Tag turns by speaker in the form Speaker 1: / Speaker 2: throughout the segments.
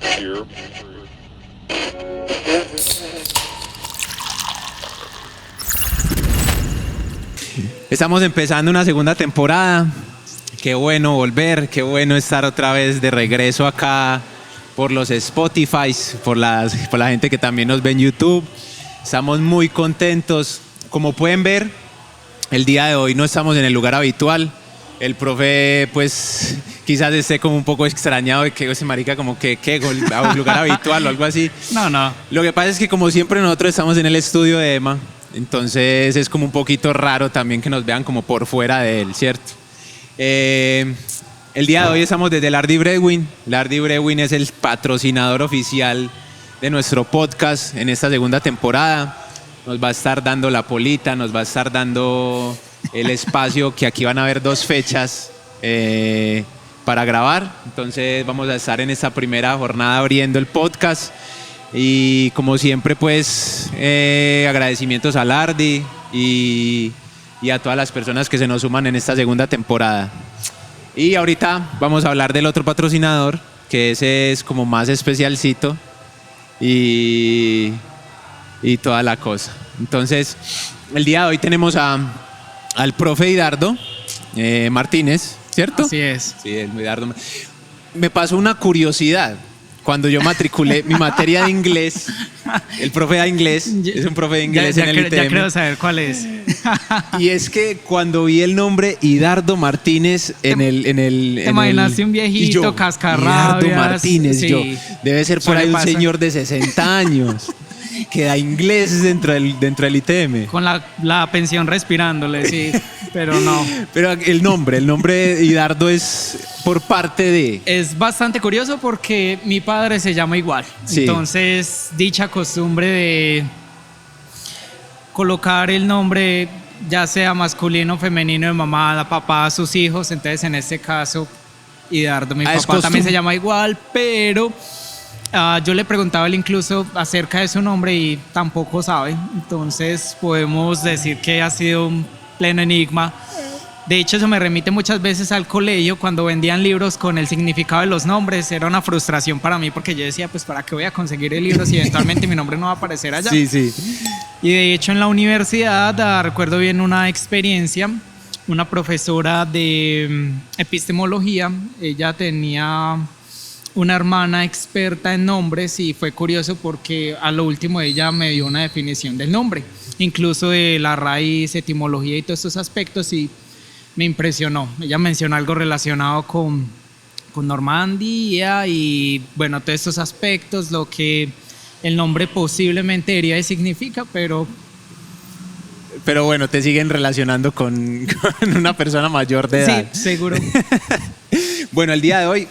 Speaker 1: Here.
Speaker 2: Estamos empezando una segunda temporada. Qué bueno volver, qué bueno estar otra vez de regreso acá por los Spotify, por la gente que también nos ve en YouTube. Estamos muy contentos. Como pueden ver, el día de hoy no estamos en el lugar habitual. El profe, pues, quizás esté como un poco extrañado de que ese marica como que a un lugar habitual o algo así.
Speaker 3: No.
Speaker 2: Lo que pasa es que como siempre nosotros estamos en el estudio de Emma, entonces es como un poquito raro también que nos vean como por fuera de él, ¿cierto? El día de hoy estamos desde Lardy Brewing. Lardy Brewing es el patrocinador oficial de nuestro podcast en esta segunda temporada. Nos va a estar dando la polita, nos va a estar dando el espacio, que aquí van a haber 2 fechas para grabar. Entonces vamos a estar en esta primera jornada abriendo el podcast. Y como siempre, pues agradecimientos a Lardy y a todas las personas que se nos suman en esta segunda temporada. Y ahorita vamos a hablar del otro patrocinador, que ese es como más especialcito y toda la cosa. Entonces, el día de hoy tenemos al profe Hidardo Martínez, ¿cierto?
Speaker 3: Así es.
Speaker 2: Sí, el Hidardo. Me pasó una curiosidad. Cuando yo matriculé mi materia de inglés, el profe da inglés, es un profe de inglés en el ITM.
Speaker 3: Ya creo saber cuál es.
Speaker 2: Y es que cuando vi el nombre Hidardo Martínez en el...
Speaker 3: Te imaginaste un viejito,
Speaker 2: y yo,
Speaker 3: cascarrabias.
Speaker 2: Hidardo Martínez,
Speaker 3: sí.
Speaker 2: yo, debe ser por ahí un señor de 60 años que da inglés dentro del ITM.
Speaker 3: Con la pensión respirándole, sí, pero no.
Speaker 2: Pero el nombre Hidardo es por parte de...
Speaker 3: Es bastante curioso porque mi padre se llama igual.
Speaker 2: Sí.
Speaker 3: Entonces, dicha costumbre de colocar el nombre, ya sea masculino o femenino, de mamá, a papá, a sus hijos. Entonces, en este caso, Hidardo, mi papá también se llama igual, pero... yo le preguntaba a él incluso acerca de su nombre y tampoco sabe. Entonces podemos decir que ha sido un pleno enigma. De hecho, eso me remite muchas veces al colegio cuando vendían libros con el significado de los nombres. Era una frustración para mí porque yo decía, pues ¿para qué voy a conseguir el libro si eventualmente mi nombre no va a aparecer allá?
Speaker 2: Sí.
Speaker 3: Y de hecho en la universidad recuerdo bien una experiencia. Una profesora de epistemología, ella tenía una hermana experta en nombres y fue curioso porque a lo último ella me dio una definición del nombre, incluso de la raíz, etimología y todos estos aspectos, y me impresionó. Ella mencionó algo relacionado con Normandía y bueno, todos estos aspectos, lo que el nombre posiblemente deriva y significa, pero
Speaker 2: bueno, te siguen relacionando con una persona mayor de edad.
Speaker 3: Sí, seguro.
Speaker 2: Bueno, el día de hoy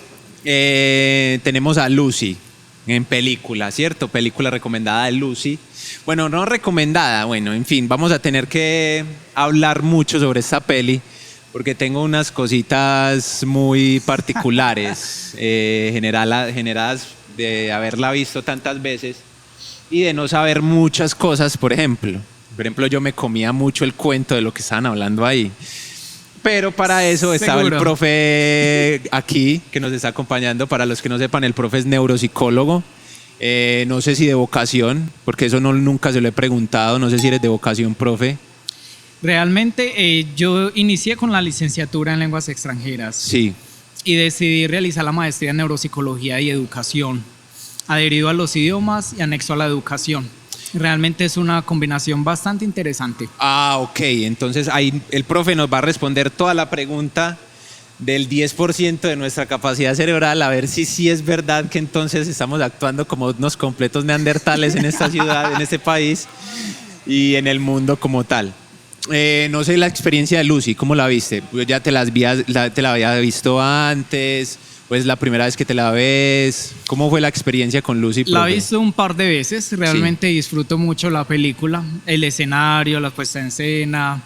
Speaker 2: tenemos a Lucy en película, ¿cierto? Película recomendada de Lucy. Bueno, no recomendada, bueno, en fin, vamos a tener que hablar mucho sobre esta peli porque tengo unas cositas muy particulares generadas de haberla visto tantas veces y de no saber muchas cosas. Por ejemplo, yo me comía mucho el cuento de lo que estaban hablando ahí. Pero para eso estaba el profe aquí, que nos está acompañando. Para los que no sepan, el profe es neuropsicólogo. No sé si de vocación, porque eso nunca se lo he preguntado. No sé si eres de vocación, profe.
Speaker 3: Realmente yo inicié con la licenciatura en lenguas extranjeras.
Speaker 2: Sí.
Speaker 3: Y decidí realizar la maestría en neuropsicología y educación, adherido a los idiomas y anexo a la educación. Realmente es una combinación bastante interesante.
Speaker 2: Ah, ok. Entonces ahí el profe nos va a responder toda la pregunta del 10% de nuestra capacidad cerebral, a ver si sí es verdad que entonces estamos actuando como unos completos neandertales en esta ciudad, en este país y en el mundo como tal. No sé la experiencia de Lucy, ¿cómo la viste? ¿Ya te la había visto antes? ¿O es la primera vez que te la ves? ¿Cómo fue la experiencia con Lucy, profe?
Speaker 3: La he visto un par de veces, realmente disfruto mucho la película, el escenario, la puesta en escena,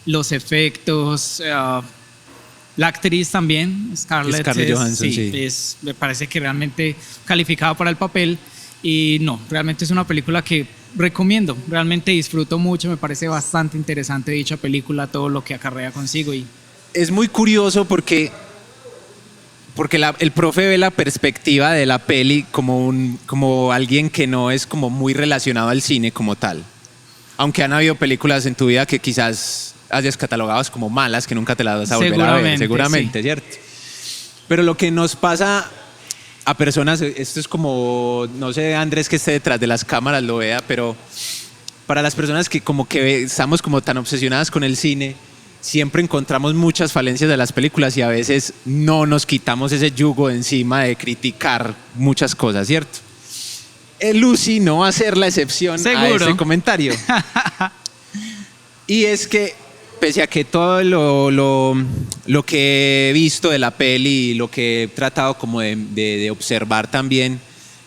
Speaker 3: los efectos, la actriz también, Scarlett
Speaker 2: Johansson, sí.
Speaker 3: Me parece que realmente calificada para el papel y no, realmente es una película que recomiendo, realmente disfruto mucho, me parece bastante interesante dicha película, todo lo que acarrea consigo. Y
Speaker 2: es muy curioso porque porque el profe ve la perspectiva de la peli como alguien que no es como muy relacionado al cine como tal. Aunque han habido películas en tu vida que quizás hayas catalogado como malas, que nunca te las vas a volver a ver, seguramente, sí. ¿Cierto? Pero lo que nos pasa a personas, esto es como, no sé, Andrés que esté detrás de las cámaras lo vea, pero para las personas que como que estamos como tan obsesionadas con el cine, siempre encontramos muchas falencias de las películas y a veces no nos quitamos ese yugo de encima de criticar muchas cosas, ¿cierto? Lucy no va a ser la excepción a ese comentario. Y es que, pese a que todo lo que he visto de la peli y lo que he tratado como de observar también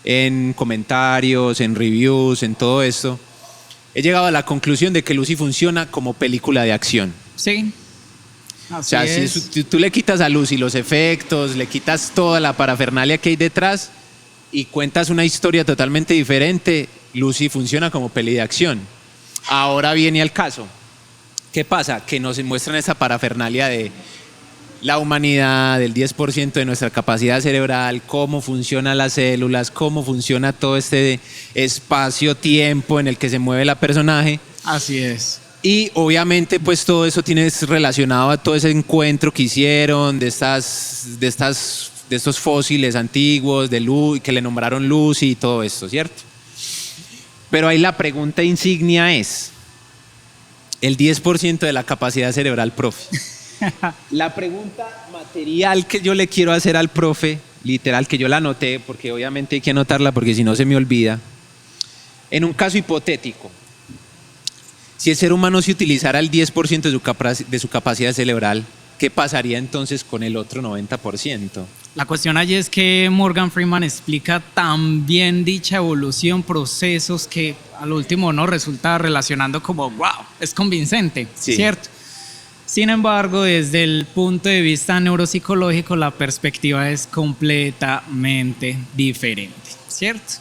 Speaker 2: en comentarios, en reviews, en todo esto, he llegado a la conclusión de que Lucy funciona como película de acción.
Speaker 3: Sí.
Speaker 2: O sea, si tú le quitas a Lucy los efectos, le quitas toda la parafernalia que hay detrás y cuentas una historia totalmente diferente, Lucy funciona como peli de acción. Ahora viene al caso. ¿Qué pasa? Que nos muestran esa parafernalia de la humanidad, del 10% de nuestra capacidad cerebral, cómo funcionan las células, cómo funciona todo este espacio-tiempo en el que se mueve la personaje.
Speaker 3: Así es.
Speaker 2: Y obviamente pues todo eso tiene relacionado a todo ese encuentro que hicieron de estos fósiles antiguos que le nombraron Lucy y todo esto, ¿cierto? Pero ahí la pregunta insignia es el 10% de la capacidad cerebral, profe. La pregunta material que yo le quiero hacer al profe, literal, que yo la anoté, porque obviamente hay que anotarla porque si no se me olvida. En un caso hipotético, si el ser humano se utilizara el 10% de su capacidad cerebral, ¿qué pasaría entonces con el otro 90%?
Speaker 3: La cuestión allí es que Morgan Freeman explica tan bien dicha evolución, procesos que al último no resulta relacionando como wow, es convincente, sí. ¿Cierto? Sin embargo, desde el punto de vista neuropsicológico, la perspectiva es completamente diferente, ¿cierto?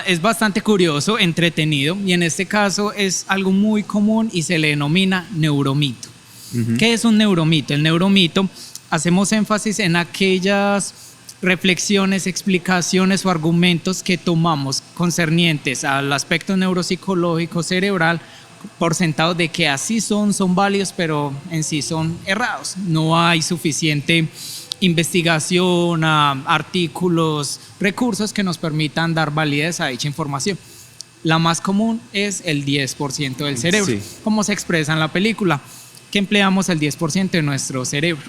Speaker 3: Es bastante curioso, entretenido, y en este caso es algo muy común y se le denomina neuromito. Uh-huh. ¿Qué es un neuromito? El neuromito, hacemos énfasis en aquellas reflexiones, explicaciones o argumentos que tomamos concernientes al aspecto neuropsicológico cerebral por sentado de que así son válidos, pero en sí son errados. No hay suficiente investigación, artículos, recursos que nos permitan dar validez a dicha información. La más común es el 10% del cerebro, sí. Como se expresa en la película, que empleamos el 10% de nuestro cerebro.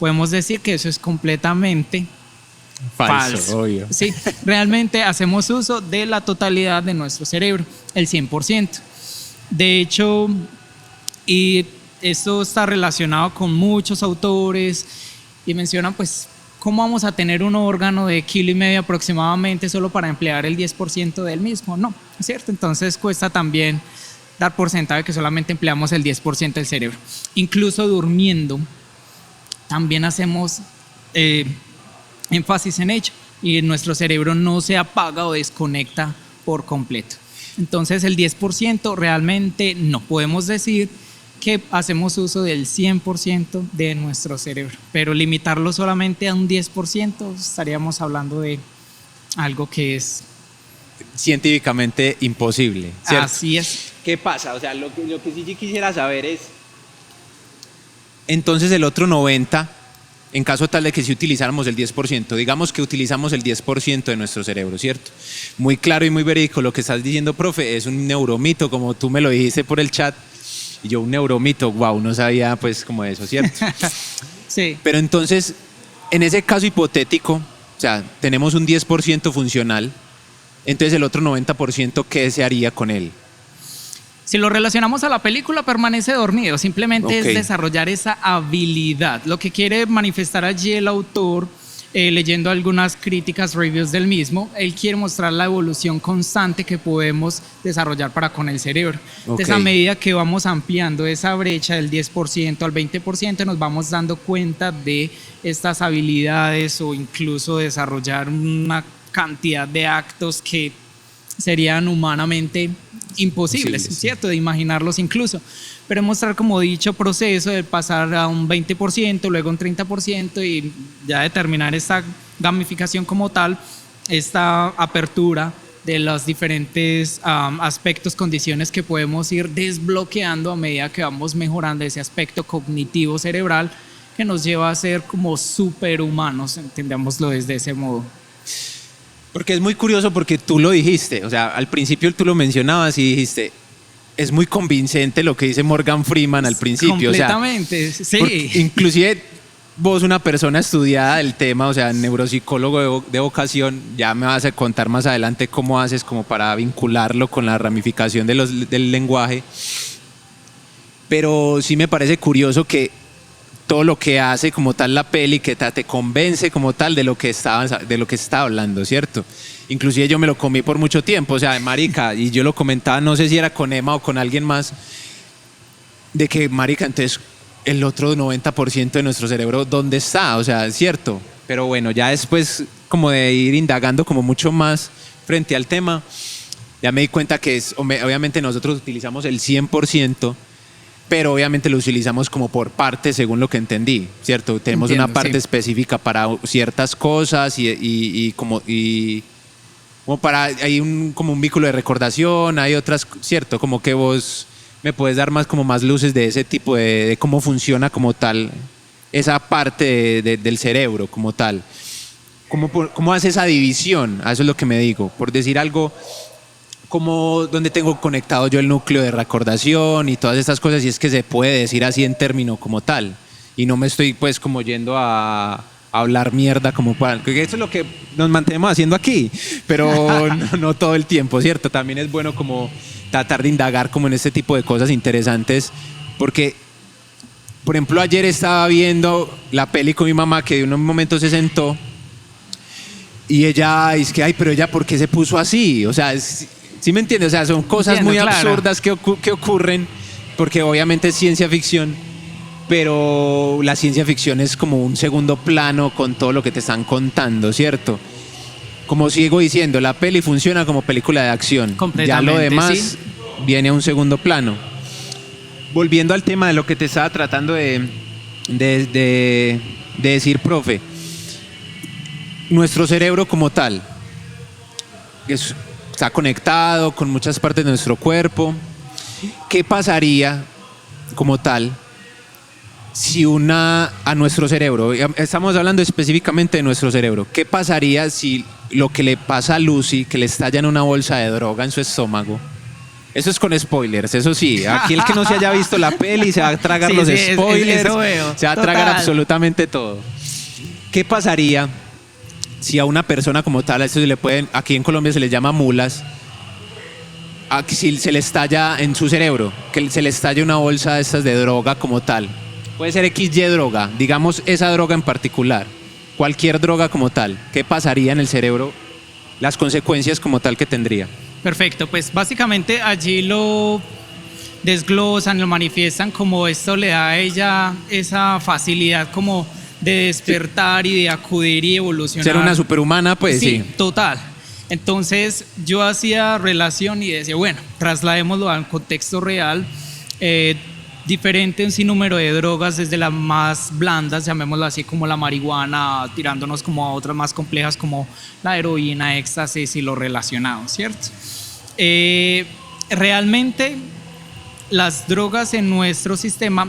Speaker 3: Podemos decir que eso es completamente falso. Obvio. Sí, realmente hacemos uso de la totalidad de nuestro cerebro, el 100%. De hecho, y esto está relacionado con muchos autores y mencionan pues cómo vamos a tener un órgano de 1,5 kilos aproximadamente solo para emplear el 10% del mismo. No, ¿es cierto? Entonces cuesta también dar por sentado que solamente empleamos el 10% del cerebro. Incluso durmiendo también hacemos énfasis en ello y nuestro cerebro no se apaga o desconecta por completo. Entonces el 10% realmente no podemos decir que hacemos uso del 100% de nuestro cerebro, pero limitarlo solamente a un 10% estaríamos hablando de algo que es
Speaker 2: científicamente imposible, ¿cierto?
Speaker 3: Así es.
Speaker 2: ¿Qué pasa? O sea, lo que sí yo quisiera saber es, entonces el otro 90%, en caso tal de que si utilizáramos el 10%, digamos que utilizamos el 10% de nuestro cerebro, ¿cierto? Muy claro y muy verídico lo que estás diciendo, profe, es un neuromito, como tú me lo dijiste por el chat, y yo un neuromito, wow, no sabía pues como eso, ¿cierto?
Speaker 3: Sí.
Speaker 2: Pero entonces, en ese caso hipotético, o sea, tenemos un 10% funcional, entonces el otro 90%, ¿qué se haría con él?
Speaker 3: Si lo relacionamos a la película, permanece dormido, simplemente es desarrollar esa habilidad. Lo que quiere manifestar allí el autor, leyendo algunas críticas, reviews del mismo, él quiere mostrar la evolución constante que podemos desarrollar para con el cerebro. Entonces, a medida que vamos ampliando esa brecha del 10% al 20%, nos vamos dando cuenta de estas habilidades o incluso desarrollar una cantidad de actos que serían humanamente imposibles,
Speaker 2: Sí.
Speaker 3: ¿cierto? De imaginarlos incluso. Pero mostrar como dicho proceso de pasar a un 20%, luego un 30% y ya determinar esta gamificación como tal, esta apertura de los diferentes aspectos, condiciones que podemos ir desbloqueando a medida que vamos mejorando ese aspecto cognitivo cerebral que nos lleva a ser como superhumanos, entendámoslo desde ese modo.
Speaker 2: Porque es muy curioso porque tú lo dijiste, o sea, al principio tú lo mencionabas y dijiste, es muy convincente lo que dice Morgan Freeman al principio.
Speaker 3: Completamente,
Speaker 2: o sea,
Speaker 3: sí.
Speaker 2: Inclusive vos, una persona estudiada del tema, o sea, neuropsicólogo de vocación, ya me vas a contar más adelante cómo haces como para vincularlo con la ramificación del lenguaje. Pero sí me parece curioso que todo lo que hace como tal la peli, que te convence como tal de lo que está hablando, ¿cierto? Inclusive yo me lo comí por mucho tiempo, o sea, marica, y yo lo comentaba, no sé si era con Emma o con alguien más, de que, marica, entonces el otro 90% de nuestro cerebro, ¿dónde está? O sea, ¿cierto? Pero bueno, ya después como de ir indagando como mucho más frente al tema, ya me di cuenta que obviamente nosotros utilizamos el 100%, pero obviamente lo utilizamos como por partes según lo que entendí, ¿cierto? Tenemos
Speaker 3: Entiendo,
Speaker 2: una parte
Speaker 3: sí.
Speaker 2: específica para ciertas cosas y como para, hay como un vínculo de recordación, hay otras, ¿cierto? Como que vos me puedes dar más luces de ese tipo de cómo funciona como tal esa parte del cerebro como tal. ¿Cómo hace esa división? A eso es lo que me digo. Por decir algo, como donde tengo conectado yo el núcleo de recordación y todas estas cosas, y es que se puede decir así en término como tal. Y no me estoy pues como yendo a hablar mierda como para... Porque eso es lo que nos mantenemos haciendo aquí, pero no todo el tiempo, ¿cierto? También es bueno como tratar de indagar como en este tipo de cosas interesantes, porque, por ejemplo, ayer estaba viendo la peli con mi mamá, que de un momento se sentó y ella es que, ay, pero ella, ¿por qué se puso así? O sea, ¿sí me entiendes? O sea, son cosas
Speaker 3: Entiendo,
Speaker 2: muy
Speaker 3: claro.
Speaker 2: absurdas que ocurren, porque obviamente es ciencia ficción, pero la ciencia ficción es como un segundo plano con todo lo que te están contando, ¿cierto? Como sigo diciendo, la peli funciona como película de acción. Ya lo
Speaker 3: Completamente,
Speaker 2: demás
Speaker 3: sí.
Speaker 2: viene a un segundo plano. Volviendo al tema de lo que te estaba tratando de decir, profe, nuestro cerebro como tal está conectado con muchas partes de nuestro cuerpo. ¿Qué pasaría como tal si a nuestro cerebro, estamos hablando específicamente de nuestro cerebro, qué pasaría si lo que le pasa a Lucy, que le estallan una bolsa de droga en su estómago? Eso es con spoilers, eso sí. Aquí el que no se haya visto la peli se va a tragar
Speaker 3: Sí,
Speaker 2: los
Speaker 3: sí,
Speaker 2: spoilers,
Speaker 3: eso veo.
Speaker 2: se va a
Speaker 3: Total.
Speaker 2: tragar absolutamente todo. ¿Qué pasaría si a una persona como tal, a esto aquí en Colombia se les llama mulas, si se le estalla en su cerebro, que se le estalla una bolsa de estas de droga como tal? Puede ser XY droga, digamos esa droga en particular, cualquier droga como tal. ¿Qué pasaría en el cerebro? Las consecuencias como tal que tendría.
Speaker 3: Perfecto, pues básicamente allí lo desglosan, lo manifiestan como esto le da a ella esa facilidad como de despertar y de acudir y evolucionar.
Speaker 2: Ser una superhumana, pues sí.
Speaker 3: Total. Entonces yo hacía relación y decía, bueno, trasladémoslo al contexto real. Diferente un sinnúmero de drogas, desde las más blandas, llamémoslo así, como la marihuana, tirándonos como a otras más complejas como la heroína, éxtasis y lo relacionado, ¿cierto? Realmente las drogas en nuestro sistema,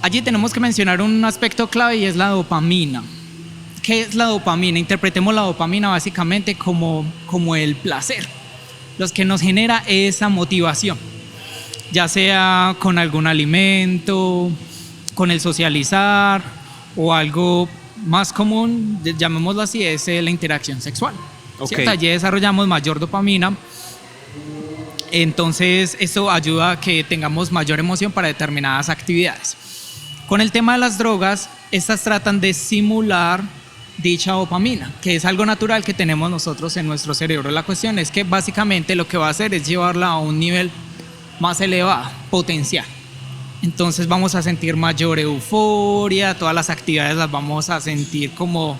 Speaker 3: allí tenemos que mencionar un aspecto clave y es la dopamina. ¿Qué es la dopamina? Interpretemos la dopamina básicamente como el placer, los que nos genera esa motivación, ya sea con algún alimento, con el socializar o algo más común, llamémoslo así, es la interacción sexual.
Speaker 2: Okay.
Speaker 3: Allí desarrollamos mayor dopamina, entonces eso ayuda a que tengamos mayor emoción para determinadas actividades. Con el tema de las drogas, estas tratan de simular dicha dopamina, que es algo natural que tenemos nosotros en nuestro cerebro. La cuestión es que básicamente lo que va a hacer es llevarla a un nivel más elevado, potencial. Entonces vamos a sentir mayor euforia, todas las actividades las vamos a sentir como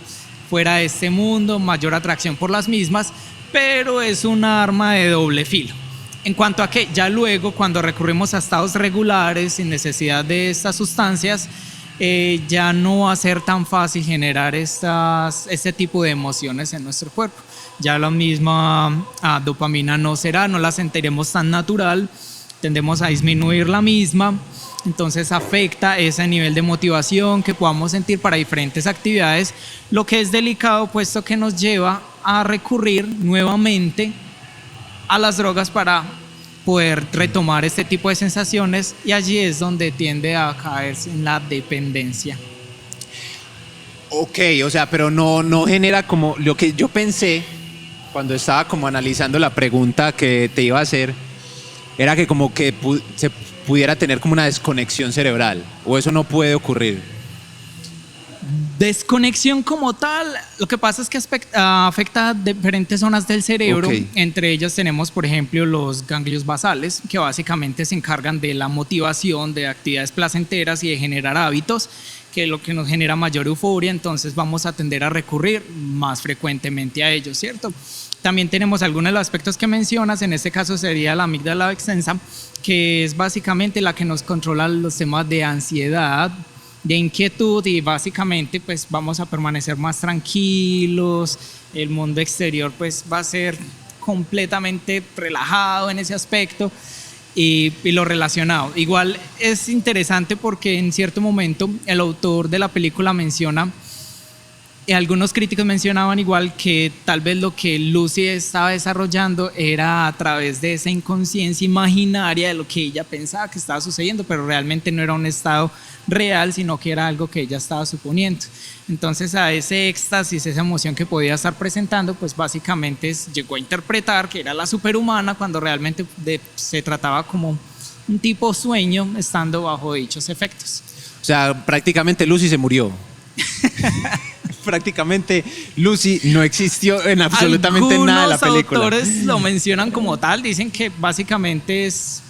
Speaker 3: fuera de este mundo, mayor atracción por las mismas, pero es un arma de doble filo. En cuanto a que ya luego cuando recurrimos a estados regulares sin necesidad de estas sustancias, ya no va a ser tan fácil generar este tipo de emociones en nuestro cuerpo. Ya la misma dopamina no la sentiremos tan natural, tendemos a disminuir la misma, entonces afecta ese nivel de motivación que podamos sentir para diferentes actividades, lo que es delicado puesto que nos lleva a recurrir nuevamente a las drogas para poder retomar este tipo de sensaciones, y allí es donde tiende a caerse en la dependencia.
Speaker 2: Ok, o sea, pero no genera como lo que yo pensé cuando estaba como analizando la pregunta que te iba a hacer, era que como que se pudiera tener como una desconexión cerebral, o eso no puede ocurrir.
Speaker 3: Desconexión como tal, lo que pasa es que afecta diferentes zonas del cerebro.
Speaker 2: Okay.
Speaker 3: Entre ellas tenemos, por ejemplo, los ganglios basales, que básicamente se encargan de la motivación, de actividades placenteras y de generar hábitos, que es lo que nos genera mayor euforia, entonces vamos a tender a recurrir más frecuentemente a ellos, ¿cierto? También tenemos algunos de los aspectos que mencionas, en este caso sería la amígdala extensa, que es básicamente la que nos controla los temas de ansiedad, de inquietud, y básicamente pues vamos a permanecer más tranquilos, el mundo exterior pues va a ser completamente relajado en ese aspecto, y lo relacionado. Igual es interesante porque en cierto momento el autor de la película menciona, y algunos críticos mencionaban igual, que tal vez lo que Lucy estaba desarrollando era a través de esa inconsciencia imaginaria de lo que ella pensaba que estaba sucediendo, pero realmente no era un estado real, sino que era algo que ella estaba suponiendo. Entonces a ese éxtasis, esa emoción que podía estar presentando, pues básicamente llegó a interpretar que era la superhumana, cuando realmente se trataba como un tipo sueño estando bajo dichos efectos.
Speaker 2: O sea, prácticamente Lucy se murió. Prácticamente Lucy no existió en absolutamente nada de la película.
Speaker 3: Algunos autores lo mencionan como tal, dicen que básicamente es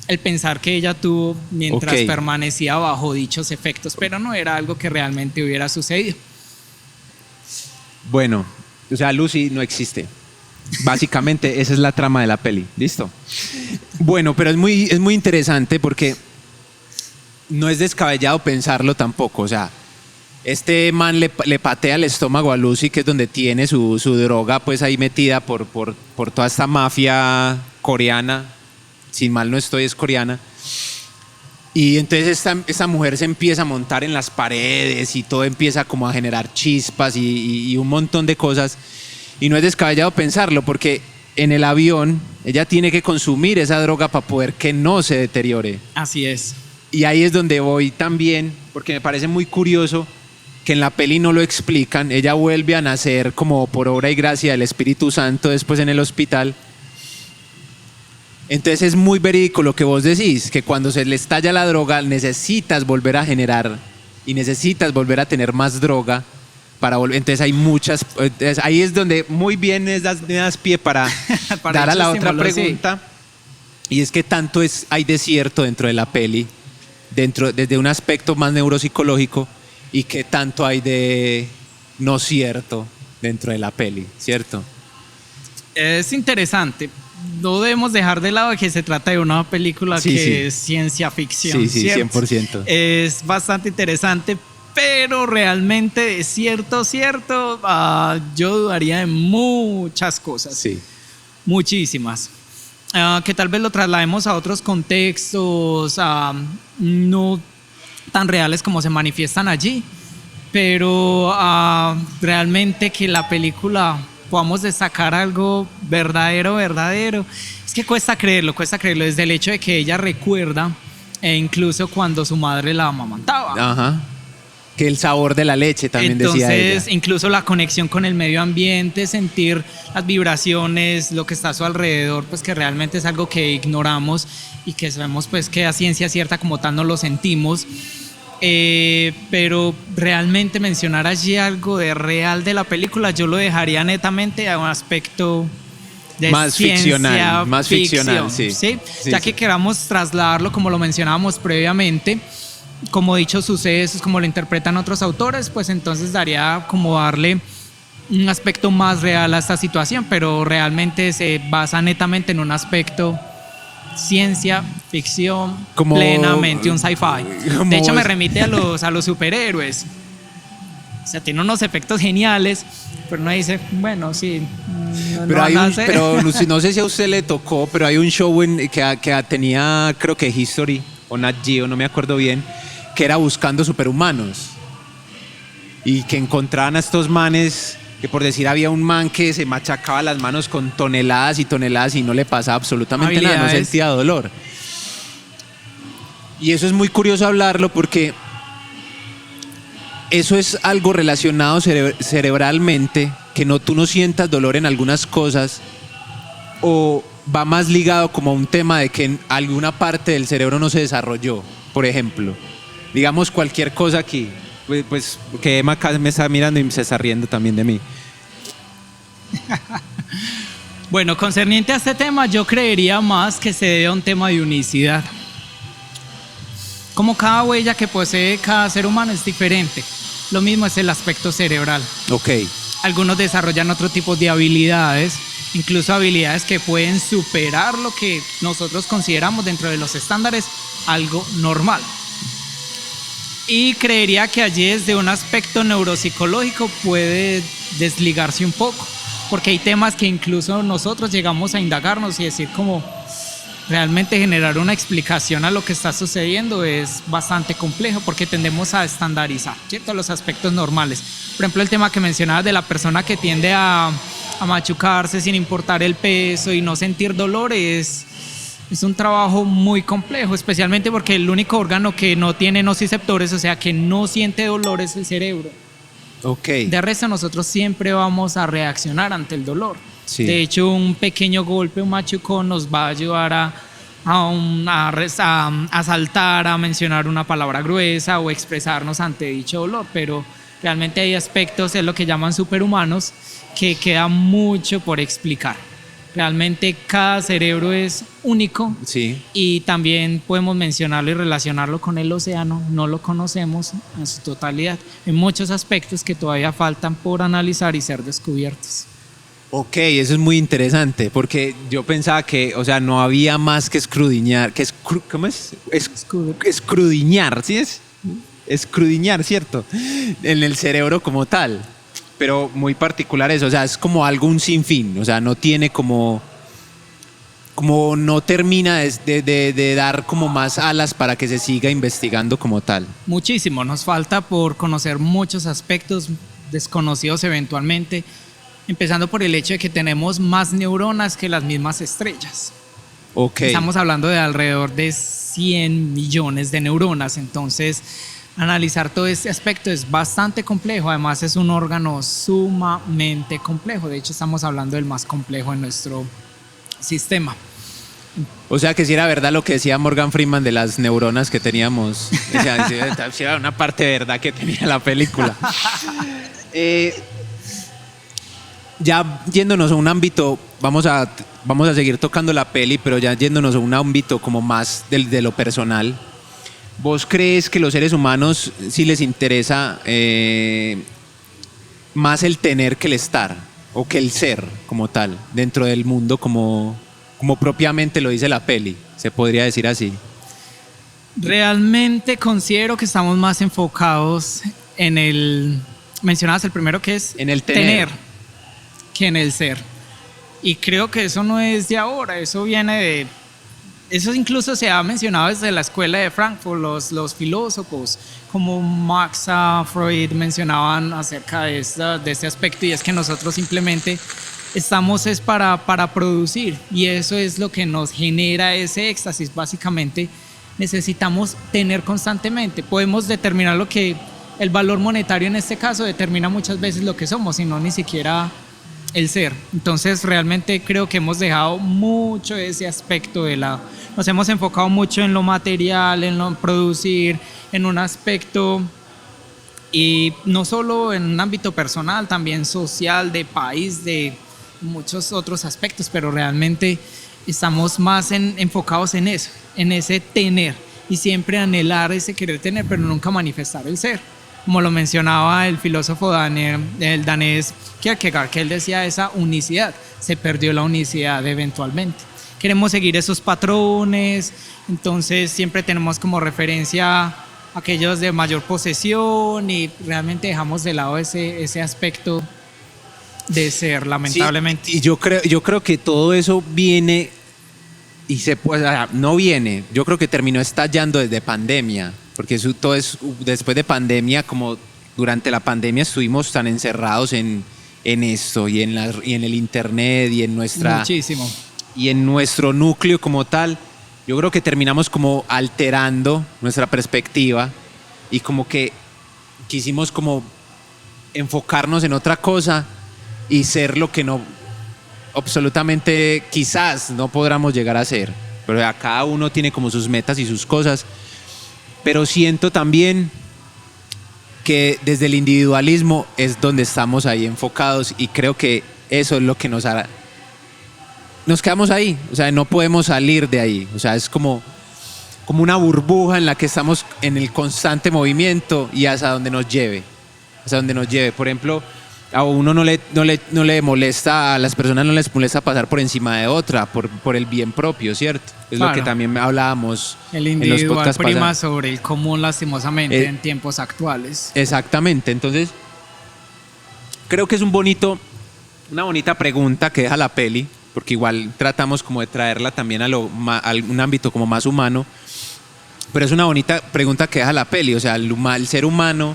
Speaker 3: el pensar que ella tuvo mientras permanecía bajo dichos efectos, pero no era algo que realmente hubiera sucedido.
Speaker 2: Bueno, o sea, Lucy no existe. Básicamente esa es la trama de la peli. ¿Listo? Bueno, pero es muy interesante porque no es descabellado pensarlo tampoco. O sea, este man le patea el estómago a Lucy, que es donde tiene su droga pues ahí metida por toda esta mafia coreana. Sin mal no estoy, es coreana. Y entonces esta mujer se empieza a montar en las paredes y todo empieza como a generar chispas y un montón de cosas. Y no es descabellado pensarlo porque en el avión ella tiene que consumir esa droga para poder que no se deteriore.
Speaker 3: Así es.
Speaker 2: Y ahí es donde voy también, porque me parece muy curioso que en la peli no lo explican. Ella vuelve a nacer como por obra y gracia del Espíritu Santo después en el hospital. Entonces es muy verídico lo que vos decís, que cuando se le estalla la droga necesitas volver a generar y necesitas volver a tener más droga para volver. Entonces hay muchas, ahí es donde muy bien me das pie para dar a la otra pregunta. Sí. Y es que tanto hay de cierto dentro de la peli, desde un aspecto más neuropsicológico, y que tanto hay de no cierto dentro de la peli, ¿cierto?
Speaker 3: Es interesante. No debemos dejar de lado que se trata de una película que es ciencia ficción.
Speaker 2: Sí, 100%.
Speaker 3: Es bastante interesante, pero realmente es cierto, yo dudaría de muchas cosas.
Speaker 2: Sí.
Speaker 3: Muchísimas. Que tal vez lo traslademos a otros contextos, no tan reales como se manifiestan allí, pero realmente que la película podamos destacar algo verdadero. Es que cuesta creerlo, desde el hecho de que ella recuerda, incluso cuando su madre la amamantaba.
Speaker 2: Ajá. Que el sabor de la leche también. Entonces, decía ella.
Speaker 3: Incluso la conexión con el medio ambiente, sentir las vibraciones, lo que está a su alrededor, pues que realmente es algo que ignoramos y que sabemos pues que a ciencia cierta como tal no lo sentimos. Pero realmente mencionar allí algo de real de la película, yo lo dejaría netamente a un aspecto de
Speaker 2: más ficcional, más ficcional,
Speaker 3: sí, ya que queramos trasladarlo como lo mencionábamos previamente, como dichos sucesos, como lo interpretan otros autores, pues entonces daría como darle un aspecto más real a esta situación, pero realmente se basa netamente en un aspecto ciencia ficción,
Speaker 2: Como-
Speaker 3: plenamente un sci-fi.
Speaker 2: como-
Speaker 3: De hecho, me remite a los superhéroes. O sea, tiene unos efectos geniales, pero uno dice, bueno, sí.
Speaker 2: Pero,
Speaker 3: no
Speaker 2: hay un,
Speaker 3: nace.
Speaker 2: pero no sé si a usted le tocó, pero hay un show que tenía, creo que History o Nat Geo, no me acuerdo bien, que era buscando superhumanos. Y que encontraban a estos manes, que por decir había un man que se machacaba las manos con toneladas y toneladas y no le pasaba absolutamente nada, no
Speaker 3: Habilidades.
Speaker 2: sentía dolor. Y eso es muy curioso hablarlo porque eso es algo relacionado cerebralmente, que tú no sientas dolor en algunas cosas, o va más ligado como a un tema de que en alguna parte del cerebro no se desarrolló, por ejemplo. Digamos cualquier cosa aquí, pues que Emma acá me está mirando y se está riendo también de mí.
Speaker 3: Bueno, concerniente a este tema, yo creería más que se debe a un tema de unicidad. Como cada huella que posee cada ser humano es diferente. Lo mismo es el aspecto cerebral.
Speaker 2: Ok,
Speaker 3: Algunos desarrollan otro tipo de habilidades, incluso habilidades que pueden superar lo que nosotros consideramos dentro de los estándares algo normal. Y creería que allí desde un aspecto neuropsicológico puede desligarse un poco, porque hay temas que incluso nosotros llegamos a indagarnos y decir como realmente generar una explicación a lo que está sucediendo es bastante complejo porque tendemos a estandarizar, ¿cierto? Los aspectos normales. Por ejemplo, el tema que mencionabas de la persona que tiende a machucarse sin importar el peso y no sentir dolor es un trabajo muy complejo, especialmente porque el único órgano que no tiene nociceptores, o sea, que no siente dolor, es el cerebro.
Speaker 2: ok.
Speaker 3: De resto, nosotros siempre vamos a reaccionar ante el dolor.
Speaker 2: Sí.
Speaker 3: De hecho, un pequeño golpe, un machucón, nos va a ayudar a saltar, a mencionar una palabra gruesa o expresarnos ante dicho dolor. Pero realmente hay aspectos, es lo que llaman superhumanos, que queda mucho por explicar. Realmente cada cerebro es único.
Speaker 2: Sí.
Speaker 3: Y también podemos mencionarlo y relacionarlo con el océano, no lo conocemos en su totalidad. Hay muchos aspectos que todavía faltan por analizar y ser descubiertos.
Speaker 2: Ok, eso es muy interesante, porque yo pensaba que, o sea, no había más que escrudiñar, ¿cómo es? Escrudiñar, ¿sí es? Escrudiñar, ¿cierto? En el cerebro como tal, pero muy particular eso, o sea, es como algo un sinfín, o sea, no tiene como no termina de dar como más alas para que se siga investigando como tal.
Speaker 3: Muchísimo, nos falta por conocer muchos aspectos desconocidos eventualmente, empezando por el hecho de que tenemos más neuronas que las mismas estrellas.
Speaker 2: Ok.
Speaker 3: Estamos hablando de alrededor de 100 millones de neuronas, entonces analizar todo este aspecto es bastante complejo, además es un órgano sumamente complejo, de hecho estamos hablando del más complejo en nuestro sistema.
Speaker 2: O sea que si era verdad lo que decía Morgan Freeman de las neuronas que teníamos, o sea, si era una parte de verdad que tenía la película. Ya yéndonos a un ámbito, vamos a seguir tocando la peli, pero ya yéndonos a un ámbito como más de lo personal. ¿Vos crees que los seres humanos sí les interesa más el tener que el estar o que el ser como tal dentro del mundo como propiamente lo dice la peli? Se podría decir así.
Speaker 3: Realmente considero que estamos más enfocados en mencionabas el primero que es
Speaker 2: En el tener.
Speaker 3: que en el ser. Y creo que eso no es de ahora, eso viene eso incluso se ha mencionado desde la escuela de Frankfurt, los filósofos como Max, Freud mencionaban acerca de este aspecto, y es que nosotros simplemente estamos es para producir, y eso es lo que nos genera ese éxtasis. Básicamente necesitamos tener constantemente, podemos determinar lo que el valor monetario en este caso determina muchas veces lo que somos, y no ni siquiera el ser. Entonces realmente creo que hemos dejado mucho ese aspecto nos hemos enfocado mucho en lo material, en lo producir, en un aspecto, y no solo en un ámbito personal, también social, de país, de muchos otros aspectos, pero realmente estamos más enfocados en eso, en ese tener, y siempre anhelar ese querer tener, pero nunca manifestar el ser. como lo mencionaba el filósofo el danés Kierkegaard, que él decía esa unicidad, se perdió la unicidad eventualmente. Queremos seguir esos patrones, entonces siempre tenemos como referencia aquellos de mayor posesión y realmente dejamos de lado ese aspecto de ser, lamentablemente.
Speaker 2: Sí, y yo creo que todo eso viene y no viene, yo creo que terminó estallando desde pandemia, porque eso todo es después de pandemia, como durante la pandemia estuvimos tan encerrados en esto y en el internet y en
Speaker 3: Muchísimo.
Speaker 2: y en nuestro núcleo como tal. Yo creo que terminamos como alterando nuestra perspectiva y como que quisimos como enfocarnos en otra cosa y ser lo que no absolutamente quizás no podamos llegar a ser, pero cada uno tiene como sus metas y sus cosas, pero siento también que desde el individualismo es donde estamos ahí enfocados y creo que eso es lo que nos hará. Nos quedamos ahí, o sea, no podemos salir de ahí, o sea, es como una burbuja en la que estamos en el constante movimiento y hacia donde nos lleve, Por ejemplo, a uno no le molesta, a las personas no les molesta pasar por encima de otra, por el bien propio, ¿cierto? Es
Speaker 3: claro.
Speaker 2: Lo que también hablábamos
Speaker 3: el
Speaker 2: en los
Speaker 3: individual
Speaker 2: podcasts
Speaker 3: prima
Speaker 2: pasados.
Speaker 3: sobre el común, lastimosamente, en tiempos actuales.
Speaker 2: Exactamente, entonces creo que es una bonita pregunta que deja la peli, porque igual tratamos como de traerla también a un ámbito como más humano, pero es una bonita pregunta que deja la peli, o sea, el ser humano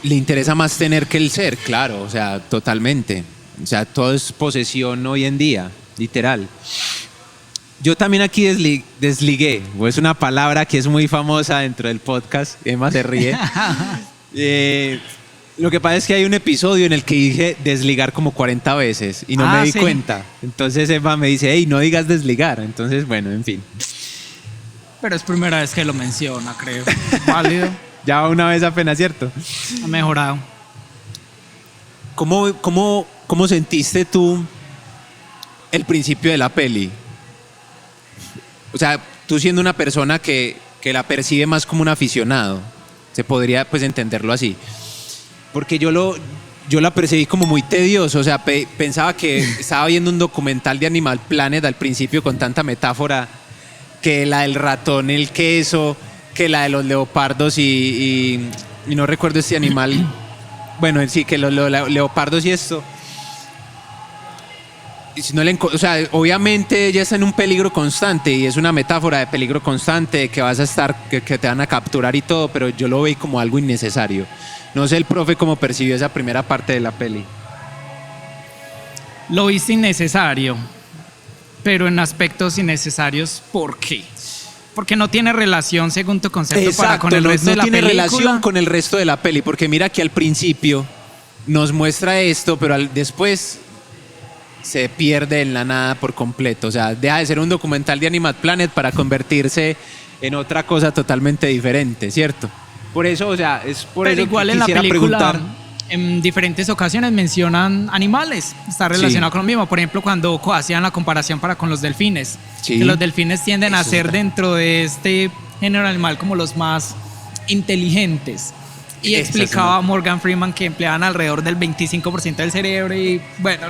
Speaker 2: le interesa más tener que el ser, claro, o sea, totalmente, o sea, todo es posesión hoy en día, literal. Yo también aquí desligué, o es una palabra que es muy famosa dentro del podcast, Emma se ríe. Lo que pasa es que hay un episodio en el que dije desligar como 40 veces y no me di cuenta. Entonces Emma me dice, hey, no digas desligar. Entonces, bueno, en fin.
Speaker 3: Pero es primera vez que lo menciona, creo. Válido.
Speaker 2: Ya una vez apenas, ¿cierto?
Speaker 3: Ha mejorado.
Speaker 2: ¿Cómo sentiste tú el principio de la peli? O sea, tú siendo una persona que la percibe más como un aficionado, se podría pues entenderlo así. Porque yo la percibí como muy tedioso, o sea, pensaba que estaba viendo un documental de Animal Planet al principio con tanta metáfora, que la del ratón, el queso, que la de los leopardos y no recuerdo este animal, bueno, sí, que los leopardos y esto. Y si no o sea, obviamente ella está en un peligro constante y es una metáfora de peligro constante, que vas a estar, que te van a capturar y todo, pero yo lo veí como algo innecesario. No sé el profe cómo percibió esa primera parte de la peli.
Speaker 3: Lo hice innecesario, pero en aspectos innecesarios, ¿por qué? Porque no tiene relación, según tu concepto, con el resto de la película.
Speaker 2: No tiene relación con el resto de la peli, porque mira que al principio nos muestra esto, pero después se pierde en la nada por completo. O sea, deja de ser un documental de Animal Planet para convertirse en otra cosa totalmente diferente, ¿cierto? Por eso, o sea, es por
Speaker 3: pero
Speaker 2: eso
Speaker 3: igual
Speaker 2: que
Speaker 3: en la
Speaker 2: quisiera
Speaker 3: película,
Speaker 2: preguntar.
Speaker 3: en diferentes ocasiones mencionan animales, está relacionado con lo mismo. Por ejemplo, cuando hacían la comparación con los delfines,
Speaker 2: Sí.
Speaker 3: que los delfines tienden a ser dentro de este género animal como los más inteligentes. Y explicaba Morgan Freeman que empleaban alrededor del 25% del cerebro y bueno...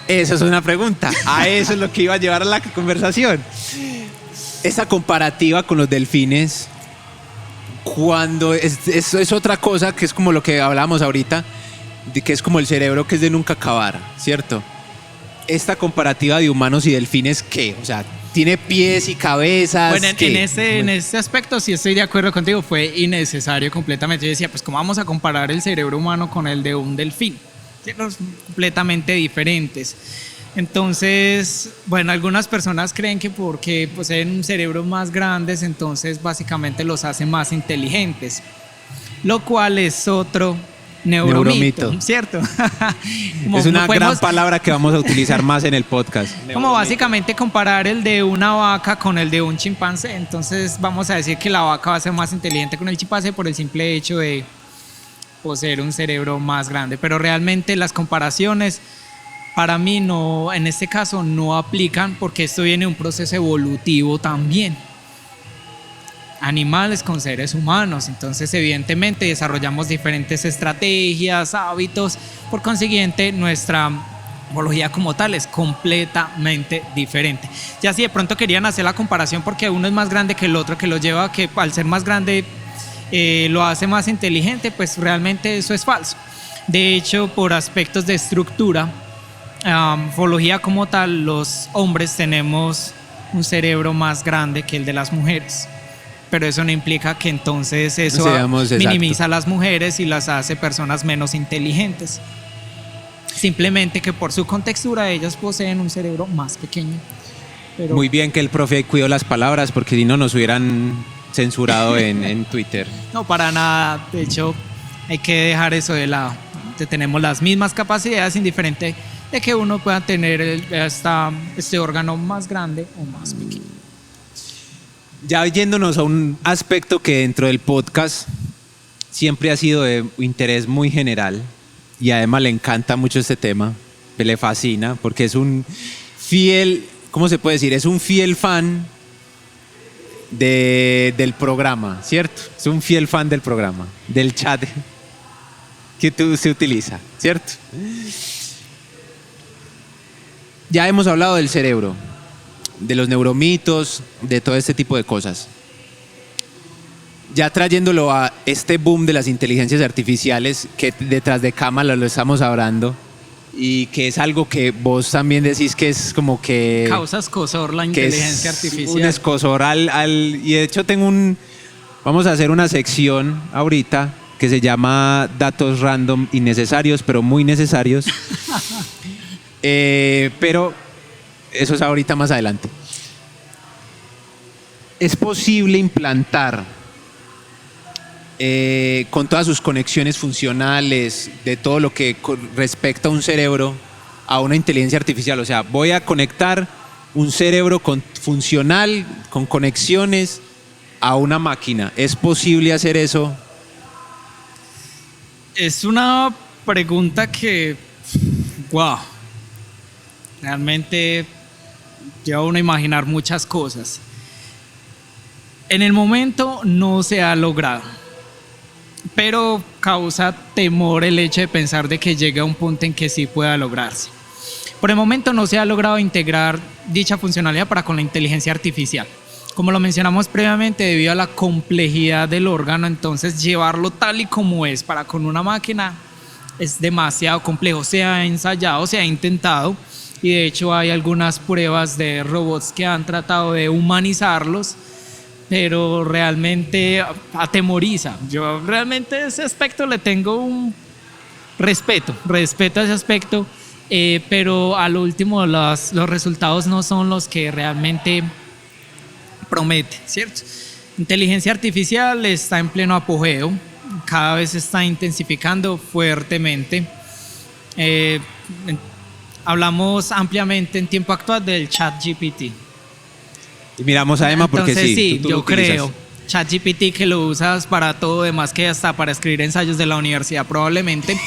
Speaker 2: Esa es una pregunta. A eso es lo que iba a llevar a la conversación. Esa comparativa con los delfines, cuando eso es otra cosa que es como lo que hablábamos ahorita, de que es como el cerebro que es de nunca acabar, ¿cierto? Esta comparativa de humanos y delfines, ¿qué? O sea, ¿tiene pies y cabezas?
Speaker 3: Bueno, en ese aspecto sí estoy de acuerdo contigo, fue innecesario completamente. Yo decía, pues ¿cómo vamos a comparar el cerebro humano con el de un delfín? Son completamente diferentes. Entonces, bueno, algunas personas creen que porque poseen un cerebro más grandes, entonces básicamente los hace más inteligentes, lo cual es otro neuromito, ¿cierto?
Speaker 2: Es una gran palabra que vamos a utilizar más en el podcast.
Speaker 3: Como básicamente comparar el de una vaca con el de un chimpancé. Entonces vamos a decir que la vaca va a ser más inteligente con el chimpancé por el simple hecho de poseer un cerebro más grande, pero realmente las comparaciones para mí no, en este caso no aplican porque esto viene de un proceso evolutivo también. animales con seres humanos. Entonces, evidentemente, desarrollamos diferentes estrategias, hábitos. Por consiguiente, nuestra morfología como tal es completamente diferente. Ya si de pronto querían hacer la comparación porque uno es más grande que el otro, que lo lleva a que al ser más grande lo hace más inteligente, pues realmente eso es falso. De hecho, por aspectos de estructura, morfología como tal, los hombres tenemos un cerebro más grande que el de las mujeres. Pero eso no implica que entonces eso minimiza a las mujeres y las hace personas menos inteligentes. Simplemente que por su contextura ellas poseen un cerebro más pequeño. Pero
Speaker 2: muy bien que el profe cuidó las palabras, porque si no nos hubieran censurado en Twitter.
Speaker 3: no, para nada. De hecho, hay que dejar eso de lado. Tenemos las mismas capacidades, indiferente de que uno pueda tener este órgano más grande o más pequeño.
Speaker 2: Ya yéndonos a un aspecto que dentro del podcast siempre ha sido de interés muy general, y además le encanta mucho este tema, le fascina, porque es un fiel, ¿cómo se puede decir? Es un fiel fan del programa, ¿cierto? Es un fiel fan del programa, del chat que se utiliza, ¿cierto? Ya hemos hablado del cerebro, de los neuromitos, de todo este tipo de cosas. Ya trayéndolo a este boom de las inteligencias artificiales, que detrás de cámara lo estamos hablando, y que es algo que vos también decís que es como que
Speaker 3: causa escozor la inteligencia artificial.
Speaker 2: Un escozor y de hecho vamos a hacer una sección ahorita que se llama datos random innecesarios, pero muy necesarios. Pero eso es ahorita más adelante. Es posible implantar con todas sus conexiones funcionales, de todo lo que respecta a un cerebro, a una inteligencia artificial. O sea, voy a conectar un cerebro funcional, con conexiones, a una máquina. ¿Es posible hacer eso?
Speaker 3: Es una pregunta que, wow, realmente lleva a uno a imaginar muchas cosas. En el momento no se ha logrado, pero causa temor el hecho de pensar de que llegue a un punto en que sí pueda lograrse. Por el momento no se ha logrado integrar dicha funcionalidad para con la inteligencia artificial. Como lo mencionamos previamente, debido a la complejidad del órgano, entonces llevarlo tal y como es para con una máquina es demasiado complejo. Se ha ensayado, se ha intentado, y de hecho hay algunas pruebas de robots que han tratado de humanizarlos, pero realmente atemoriza. Yo realmente a ese aspecto le tengo un respeto a ese aspecto, pero al último los resultados no son los que realmente promete, ¿cierto? Inteligencia artificial está en pleno apogeo, cada vez se está intensificando fuertemente. Hablamos ampliamente en tiempo actual del ChatGPT.
Speaker 2: Y miramos a Emma porque
Speaker 3: entonces,
Speaker 2: sí,
Speaker 3: yo creo ChatGPT, que lo usas para todo, demás que hasta para escribir ensayos de la universidad probablemente.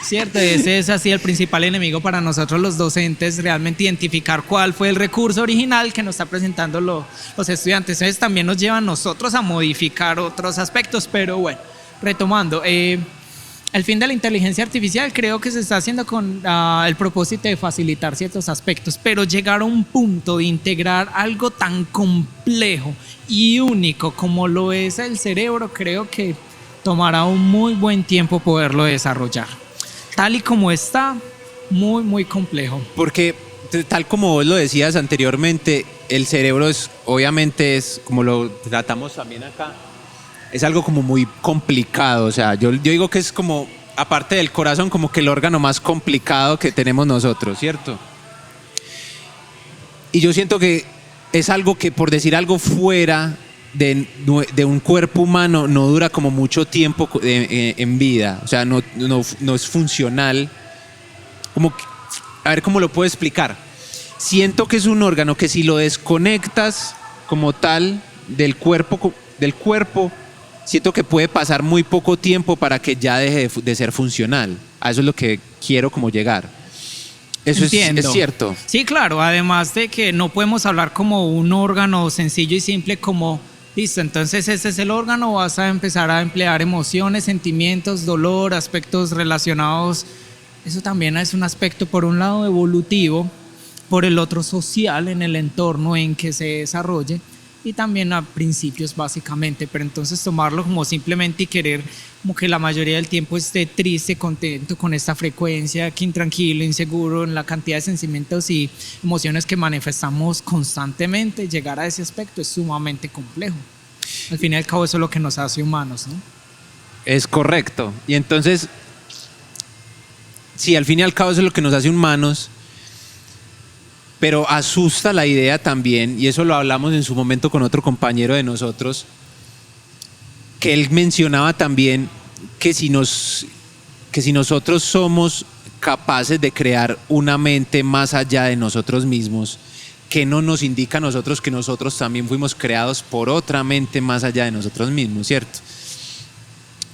Speaker 3: Cierto, ese es así el principal enemigo para nosotros los docentes, realmente identificar cuál fue el recurso original que nos está presentando los estudiantes. Entonces también nos lleva a nosotros a modificar otros aspectos, pero bueno, retomando, el fin de la inteligencia artificial creo que se está haciendo con el propósito de facilitar ciertos aspectos, pero llegar a un punto de integrar algo tan complejo y único como lo es el cerebro, creo que tomará un muy buen tiempo poderlo desarrollar. Tal y como está, muy, muy complejo.
Speaker 2: Porque tal como vos lo decías anteriormente, el cerebro obviamente es, como lo tratamos también acá, es algo como muy complicado. O sea, yo digo que es como, aparte del corazón, como que el órgano más complicado que tenemos nosotros, ¿cierto? Y yo siento que es algo que, por decir algo fuera de un cuerpo humano, no dura como mucho tiempo en vida. O sea, no es funcional. A ver cómo lo puedo explicar. Siento que es un órgano que si lo desconectas como tal del cuerpo, siento que puede pasar muy poco tiempo para que ya deje de ser funcional. A eso es lo que quiero como llegar. Eso es cierto.
Speaker 3: Sí, claro. Además de que no podemos hablar como un órgano sencillo y simple como Listo, entonces ese es el órgano, vas a empezar a emplear emociones, sentimientos, dolor, aspectos relacionados. Eso también es un aspecto, por un lado, evolutivo, por el otro, social, en el entorno en que se desarrolle, y también a principios, básicamente. Pero entonces tomarlo como simplemente y querer como que la mayoría del tiempo esté triste, contento con esta frecuencia, que intranquilo, inseguro, en la cantidad de sentimientos y emociones que manifestamos constantemente, llegar a ese aspecto es sumamente complejo. Al fin y al cabo eso es lo que nos hace humanos, ¿no?
Speaker 2: Es correcto. Y entonces, sí, al fin y al cabo eso es lo que nos hace humanos, pero asusta la idea también, y eso lo hablamos en su momento con otro compañero de nosotros, que él mencionaba también que si nosotros somos capaces de crear una mente más allá de nosotros mismos, ¿qué no nos indica a nosotros que nosotros también fuimos creados por otra mente más allá de nosotros mismos, ¿cierto?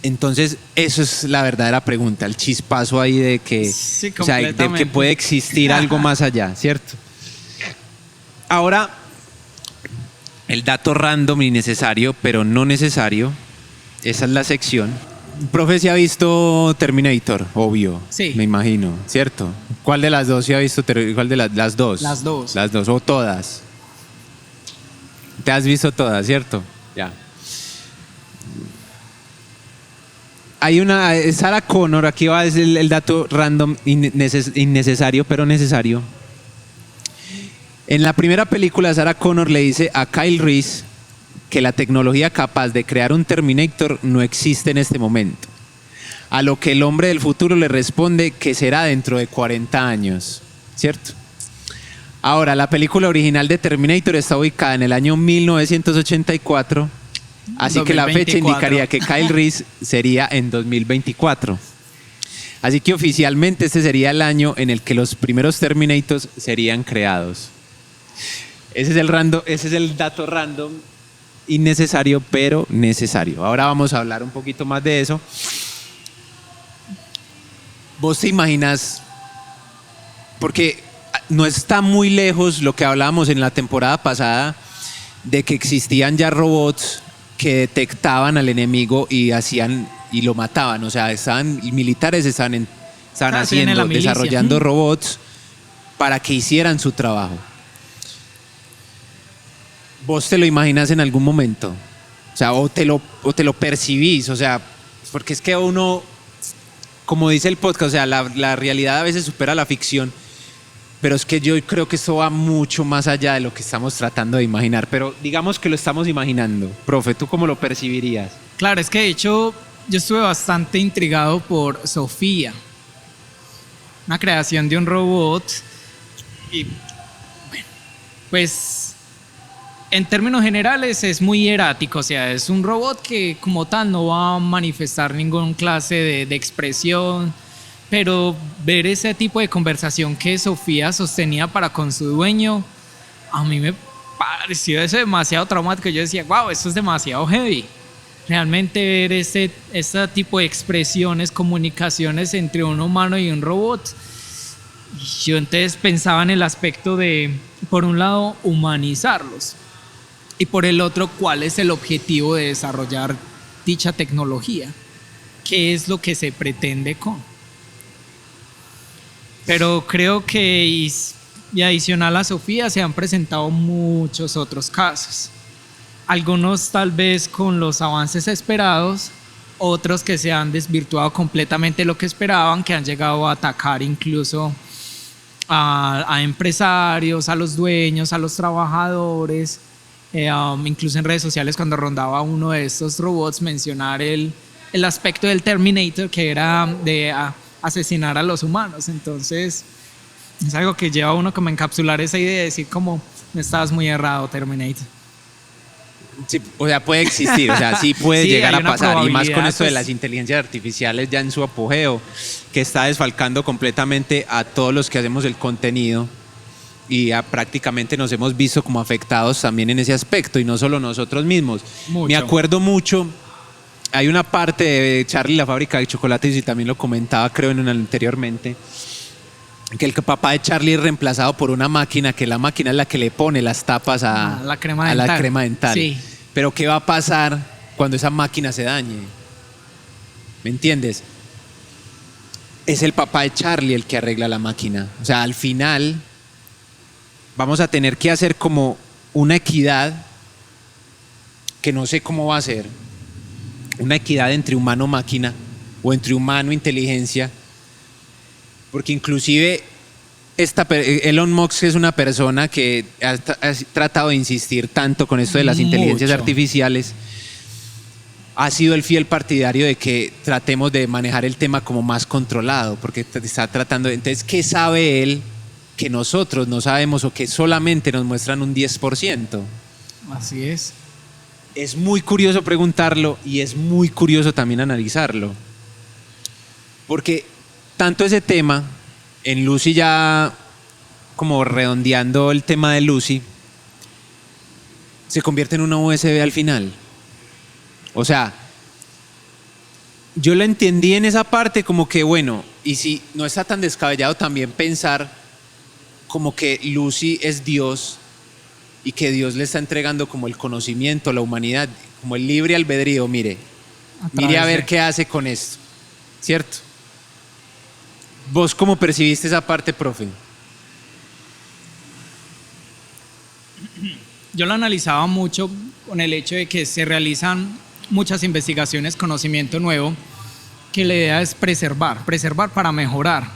Speaker 2: Entonces, eso es la verdadera pregunta, el chispazo ahí de que,
Speaker 3: Sí,
Speaker 2: o sea, de que puede existir algo más allá, ¿cierto? Ahora, el dato random innecesario, pero no necesario, esa es la sección. Profe, ¿sí ha visto Terminator? Obvio,
Speaker 3: sí,
Speaker 2: me imagino, ¿cierto? ¿Cuál de las dos sí ha visto? ¿Cuál de las dos?
Speaker 3: Las dos.
Speaker 2: Las dos, o todas. ¿Te has visto todas, cierto? Ya. Hay una, Sarah Connor, aquí va es el dato random, innecesario, pero necesario. En la primera película, Sarah Connor le dice a Kyle Reese que la tecnología capaz de crear un Terminator no existe en este momento. A lo que el hombre del futuro le responde que será dentro de 40 años, ¿cierto? Ahora, la película original de Terminator está ubicada en el año 1984, así 2024. Que la fecha indicaría que Kyle Reese sería en 2024. Así que oficialmente este sería el año en el que los primeros Terminators serían creados. Ese es el dato random, innecesario pero necesario. Ahora vamos a hablar un poquito más de eso. ¿Vos te imaginas? Porque no está muy lejos lo que hablábamos en la temporada pasada de que existían ya robots que detectaban al enemigo y lo mataban. O sea, militares estaban desarrollando robots para que hicieran su trabajo. ¿Vos te lo imaginas en algún momento? O sea, o te lo percibís, o sea, porque es que uno, como dice el podcast, o sea, la realidad a veces supera la ficción, pero es que yo creo que esto va mucho más allá de lo que estamos tratando de imaginar, pero digamos que lo estamos imaginando. Profe, ¿tú cómo lo percibirías?
Speaker 3: Claro, es que de hecho yo estuve bastante intrigado por Sofía, una creación de un robot, y bueno, pues en términos generales es muy erático, o sea, es un robot que como tal no va a manifestar ninguna clase de expresión, pero ver ese tipo de conversación que Sofía sostenía para con su dueño, a mí me pareció eso demasiado traumático. Yo decía, wow, esto es demasiado heavy. Realmente ver este tipo de expresiones, comunicaciones entre un humano y un robot. Yo entonces pensaba en el aspecto de, por un lado, humanizarlos, y por el otro, ¿cuál es el objetivo de desarrollar dicha tecnología? ¿Qué es lo que se pretende con? Pero creo que, y adicional a Sofía, se han presentado muchos otros casos. Algunos tal vez con los avances esperados, otros que se han desvirtuado completamente lo que esperaban, que han llegado a atacar incluso a empresarios, a los dueños, a los trabajadores. Incluso en redes sociales, cuando rondaba uno de estos robots, mencionar el aspecto del Terminator, que era de asesinar a los humanos. Entonces es algo que lleva a uno como a encapsular esa idea de decir como, no estabas muy errado, Terminator.
Speaker 2: Sí, o sea, puede existir, o sea, sí puede llegar a pasar, y más con esto de
Speaker 3: pues,
Speaker 2: las inteligencias artificiales ya en su apogeo, que está desfalcando completamente a todos los que hacemos el contenido, y prácticamente nos hemos visto como afectados también en ese aspecto, y no solo nosotros mismos.
Speaker 3: Mucho.
Speaker 2: Me acuerdo mucho, hay una parte de Charlie la fábrica de chocolates, y también lo comentaba creo en una anteriormente, que el papá de Charlie es reemplazado por una máquina, que la máquina es la que le pone las tapas a
Speaker 3: la crema dental.
Speaker 2: Sí. Pero ¿qué va a pasar cuando esa máquina se dañe? ¿Me entiendes? Es el papá de Charlie el que arregla la máquina. O sea, al final vamos a tener que hacer como una equidad que no sé cómo va a ser. Una equidad entre humano-máquina o entre humano-inteligencia. Porque inclusive Elon Musk es una persona que ha tratado de insistir tanto con esto de las inteligencias artificiales. Ha sido el fiel partidario de que tratemos de manejar el tema como más controlado, porque está tratando de... Entonces, ¿qué sabe él que nosotros no sabemos o que solamente nos muestran un 10%?
Speaker 3: Así es.
Speaker 2: Es muy curioso preguntarlo y es muy curioso también analizarlo. Porque tanto ese tema, en Lucy ya como redondeando el tema de Lucy, se convierte en una USB al final. O sea, yo lo entendí en esa parte como que bueno, y si no está tan descabellado también pensar como que Lucy es Dios y que Dios le está entregando como el conocimiento, la humanidad, como el libre albedrío, mire a ver qué hace con esto, ¿cierto? ¿Vos cómo percibiste esa parte, profe?
Speaker 3: Yo lo analizaba mucho con el hecho de que se realizan muchas investigaciones, conocimiento nuevo, que la idea es preservar para mejorar.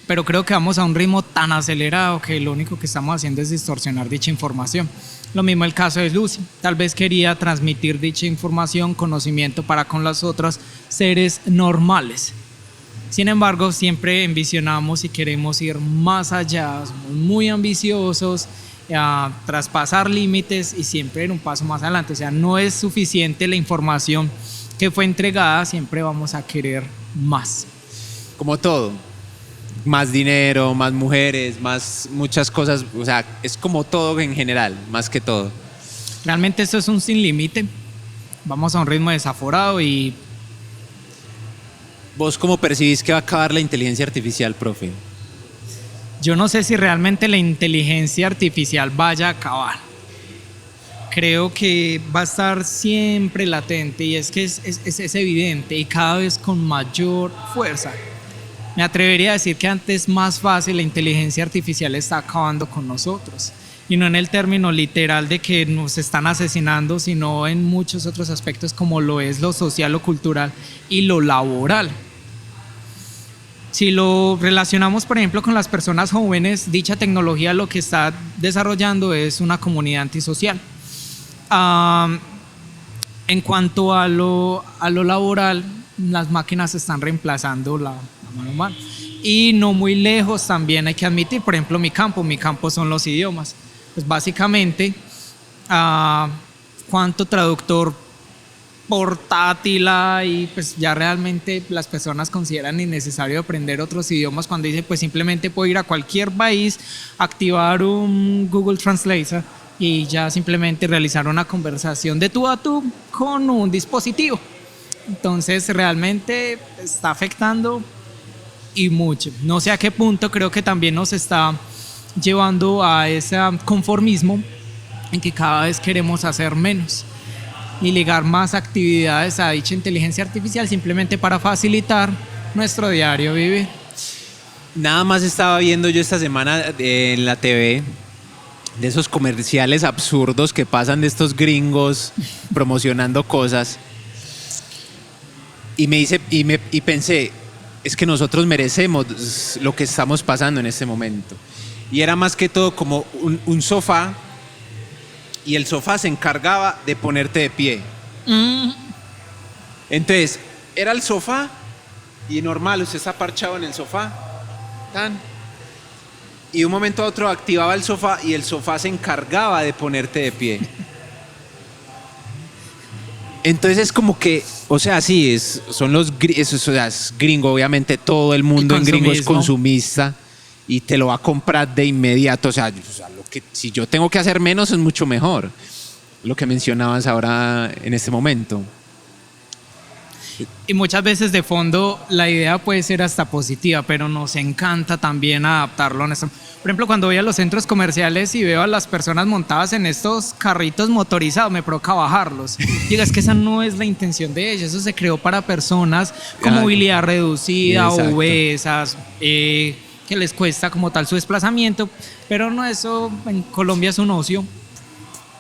Speaker 3: Pero creo que vamos a un ritmo tan acelerado que lo único que estamos haciendo es distorsionar dicha información. Lo mismo el caso de Lucy. Tal vez quería transmitir dicha información, conocimiento para con los otros seres normales. Sin embargo, siempre envisionamos y queremos ir más allá, somos muy ambiciosos, traspasar límites y siempre ir un paso más adelante. O sea, no es suficiente la información que fue entregada, siempre vamos a querer más.
Speaker 2: Como todo, más dinero, más mujeres, más muchas cosas, o sea, es como todo en general, más que todo.
Speaker 3: Realmente esto es un sin límite, vamos a un ritmo desaforado. Y
Speaker 2: ¿vos cómo percibís que va a acabar la inteligencia artificial, profe?
Speaker 3: yo no sé si realmente la inteligencia artificial vaya a acabar. Creo que va a estar siempre latente y es que es evidente y cada vez con mayor fuerza. Me atrevería a decir que antes más fácil la inteligencia artificial está acabando con nosotros. Y no en el término literal de que nos están asesinando, sino en muchos otros aspectos como lo es lo social, lo cultural y lo laboral. Si lo relacionamos, por ejemplo, con las personas jóvenes, dicha tecnología lo que está desarrollando es una comunidad antisocial. En cuanto a lo laboral, las máquinas están reemplazando la mano humana. Y no muy lejos también hay que admitir, por ejemplo, mi campo son los idiomas. Pues básicamente, ¿cuánto traductor portátil hay? Pues ya realmente las personas consideran innecesario aprender otros idiomas cuando dicen pues simplemente puedo ir a cualquier país, activar un Google Translator y ya simplemente realizar una conversación de tú a tú con un dispositivo. Entonces realmente está afectando y mucho. No sé a qué punto, creo que también nos está llevando a ese conformismo en que cada vez queremos hacer menos y ligar más actividades a dicha inteligencia artificial simplemente para facilitar nuestro diario vivir.
Speaker 2: Nada más estaba viendo yo esta semana en la TV de esos comerciales absurdos que pasan de estos gringos promocionando cosas y pensé, es que nosotros merecemos lo que estamos pasando en este momento. Y era más que todo como un sofá, y el sofá se encargaba de ponerte de pie. Entonces, era el sofá y normal, usted está parchado en el sofá, y de un momento a otro activaba el sofá y el sofá se encargaba de ponerte de pie. Entonces es como que, o sea, sí, son los es gringo, obviamente todo el mundo en gringo es consumista y te lo va a comprar de inmediato. O sea, si yo tengo que hacer menos es mucho mejor. Lo que mencionabas ahora en este momento.
Speaker 3: Y muchas veces de fondo la idea puede ser hasta positiva, pero nos encanta también adaptarlo a esto. Por ejemplo, cuando voy a los centros comerciales y veo a las personas montadas en estos carritos motorizados, me provoca bajarlos. Digo, es que esa no es la intención de ellos, eso se creó para personas con movilidad reducida,
Speaker 2: exacto,
Speaker 3: obesas, que les cuesta como tal su desplazamiento, pero no, eso en Colombia es un ocio.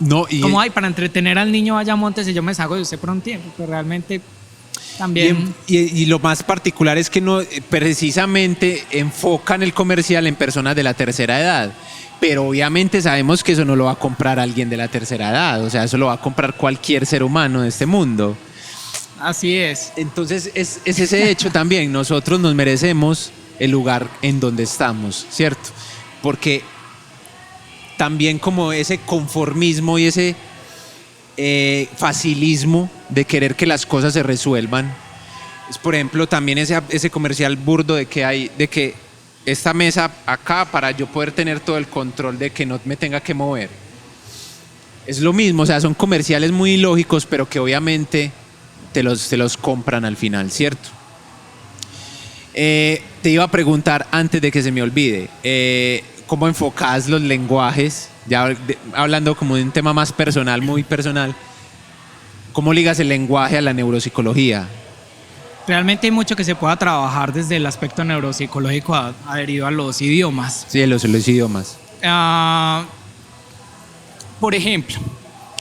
Speaker 2: No,
Speaker 3: Como hay para entretener al niño, vaya montes y yo me salgo de usted por un tiempo, pero realmente también.
Speaker 2: Y lo más particular es que no precisamente enfocan el comercial en personas de la tercera edad. Pero obviamente sabemos que eso no lo va a comprar alguien de la tercera edad. O sea, eso lo va a comprar cualquier ser humano de este mundo.
Speaker 3: Así es.
Speaker 2: Entonces es ese hecho también. Nosotros nos merecemos el lugar en donde estamos, ¿cierto? Porque también como ese conformismo y ese facilismo de querer que las cosas se resuelvan. Es, por ejemplo, también ese comercial burdo de que esta mesa acá para yo poder tener todo el control de que no me tenga que mover. Es lo mismo, o sea, son comerciales muy ilógicos, pero que obviamente te los compran al final, ¿cierto? Te iba a preguntar antes de que se me olvide, ¿cómo enfocás los lenguajes? Ya hablando como de un tema más personal, muy personal, ¿cómo ligas el lenguaje a la neuropsicología?
Speaker 3: Realmente hay mucho que se pueda trabajar desde el aspecto neuropsicológico adherido a los idiomas.
Speaker 2: Sí, los idiomas.
Speaker 3: Por ejemplo,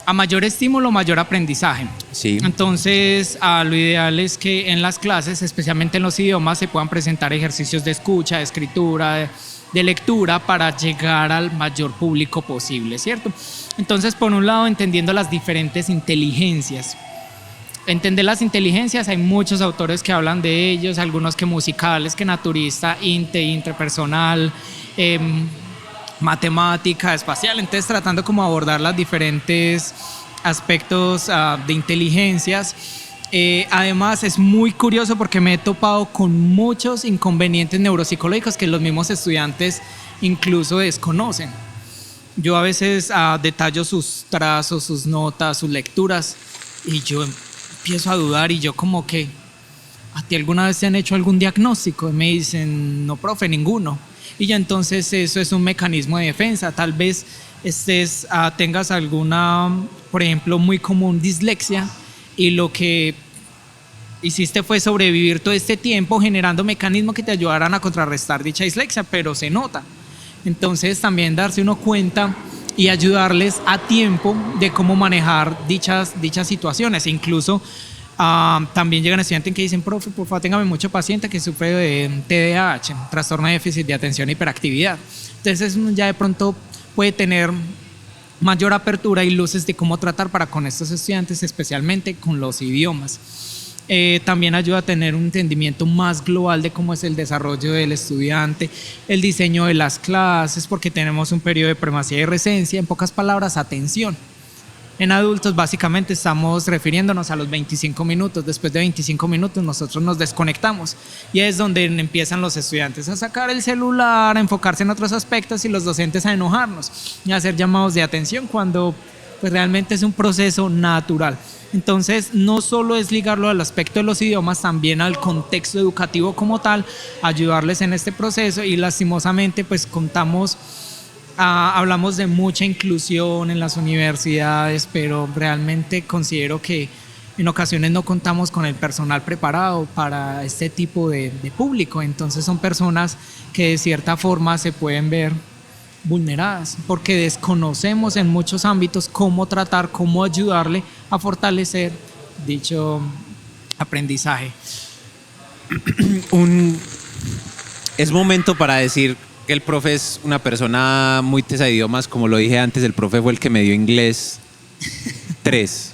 Speaker 3: a mayor estímulo, mayor aprendizaje.
Speaker 2: Sí.
Speaker 3: Entonces, lo ideal es que en las clases, especialmente en los idiomas, se puedan presentar ejercicios de escucha, de escritura, de lectura para llegar al mayor público posible, ¿cierto? Entonces, por un lado, entendiendo las diferentes inteligencias. Entender las inteligencias, hay muchos autores que hablan de ellos, algunos que musicales, que naturista, interpersonal, matemática, espacial, entonces tratando como abordar los diferentes aspectos de inteligencias. Además es muy curioso porque me he topado con muchos inconvenientes neuropsicológicos que los mismos estudiantes incluso desconocen. Yo a veces detallo sus trazos, sus notas, sus lecturas y yo empiezo a dudar y yo como que ¿a ti alguna vez te han hecho algún diagnóstico? Y me dicen, no, profe, ninguno. Y ya entonces eso es un mecanismo de defensa. Tal vez tengas alguna, por ejemplo, muy común dislexia y lo que hiciste fue sobrevivir todo este tiempo generando mecanismos que te ayudaran a contrarrestar dicha dislexia, pero se nota. Entonces también darse uno cuenta y ayudarles a tiempo de cómo manejar dichas situaciones. Incluso también llegan estudiantes que dicen, profe, por favor, téngame mucho paciente que sufre de TDAH, trastorno de déficit de atención e hiperactividad. Entonces ya de pronto puede tener mayor apertura y luces de cómo tratar para con estos estudiantes, especialmente con los idiomas. También ayuda a tener un entendimiento más global de cómo es el desarrollo del estudiante, el diseño de las clases, porque tenemos un periodo de primacia y recencia, en pocas palabras, atención. En adultos básicamente estamos refiriéndonos a los 25 minutos, después de 25 minutos nosotros nos desconectamos y es donde empiezan los estudiantes a sacar el celular, a enfocarse en otros aspectos y los docentes a enojarnos y a hacer llamados de atención cuando pues, realmente es un proceso natural. Entonces no solo es ligarlo al aspecto de los idiomas, también al contexto educativo como tal, ayudarles en este proceso y lastimosamente pues hablamos de mucha inclusión en las universidades, pero realmente considero que en ocasiones no contamos con el personal preparado para este tipo de público, entonces son personas que de cierta forma se pueden ver vulneradas porque desconocemos en muchos ámbitos cómo tratar, cómo ayudarle a fortalecer dicho aprendizaje.
Speaker 2: Es momento para decir que el profe es una persona muy tesa de idiomas, como lo dije antes, el profe fue el que me dio inglés 3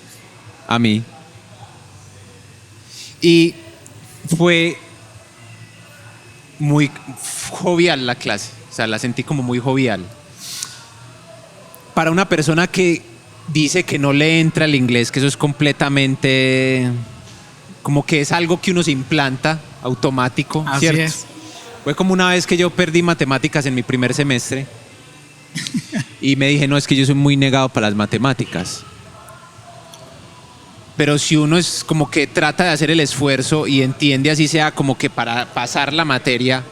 Speaker 2: a mí. Y fue muy jovial la clase, o sea, la sentí como muy jovial. Para una persona que dice que no le entra el inglés, que eso es completamente, como que es algo que uno se implanta automático,
Speaker 3: así
Speaker 2: ¿cierto?
Speaker 3: Es.
Speaker 2: Fue como una vez que yo perdí matemáticas en mi primer semestre y me dije, no, es que yo soy muy negado para las matemáticas. pero si uno es como que trata de hacer el esfuerzo y entiende así sea como que para pasar la materia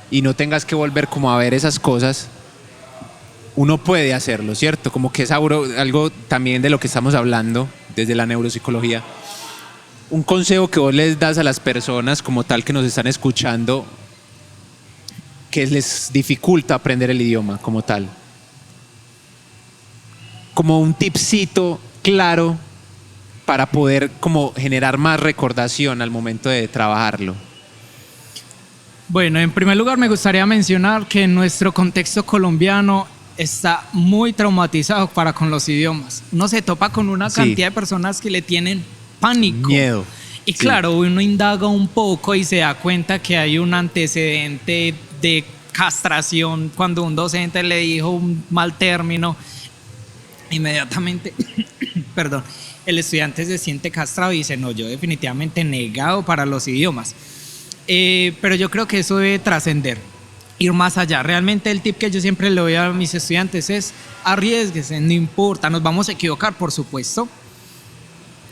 Speaker 2: y no tengas que volver como a ver esas cosas, uno puede hacerlo, ¿cierto? Como que es algo también de lo que estamos hablando desde la neuropsicología. Un consejo que vos les das a las personas como tal que nos están escuchando que les dificulta aprender el idioma como tal. Como un tipcito claro para poder como generar más recordación al momento de trabajarlo.
Speaker 3: Bueno, en primer lugar me gustaría mencionar que nuestro contexto colombiano está muy traumatizado para con los idiomas. Uno se topa con una cantidad de personas que le tienen pánico.
Speaker 2: Miedo.
Speaker 3: Y claro, uno indaga un poco y se da cuenta que hay un antecedente de castración cuando un docente le dijo un mal término. Inmediatamente, perdón, el estudiante se siente castrado y dice, no, yo definitivamente negado para los idiomas. Pero yo creo que eso debe trascender, ir más allá. Realmente el tip que yo siempre le doy a mis estudiantes es arriésguense, no importa, nos vamos a equivocar, por supuesto.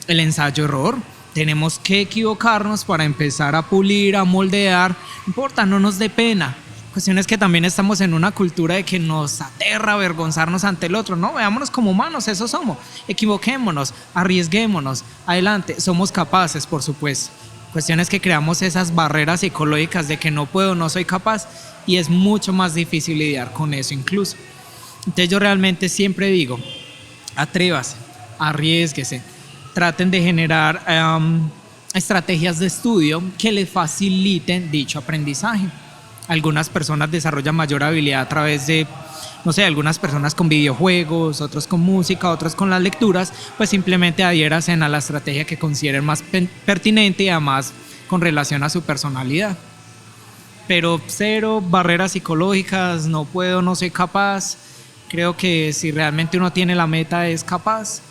Speaker 3: El ensayo-error, tenemos que equivocarnos para empezar a pulir, a moldear, no importa, no nos dé pena. Cuestión es que también estamos en una cultura de que nos aterra avergonzarnos ante el otro. No, veámonos como humanos, eso somos. Equivoquémonos, arriesguémonos, adelante, somos capaces, por supuesto. Cuestión es que creamos esas barreras psicológicas de que no puedo, no soy capaz, y es mucho más difícil lidiar con eso incluso. Entonces yo realmente siempre digo, atrévase, arriésguese, traten de generar estrategias de estudio que les faciliten dicho aprendizaje. Algunas personas desarrollan mayor habilidad a través de, no sé, algunas personas con videojuegos, otros con música, otros con las lecturas, pues simplemente adhiéranse a la estrategia que consideren más pertinente y además con relación a su personalidad. Pero cero barreras psicológicas, no puedo, no soy capaz. Creo que si realmente uno tiene la meta es capaz.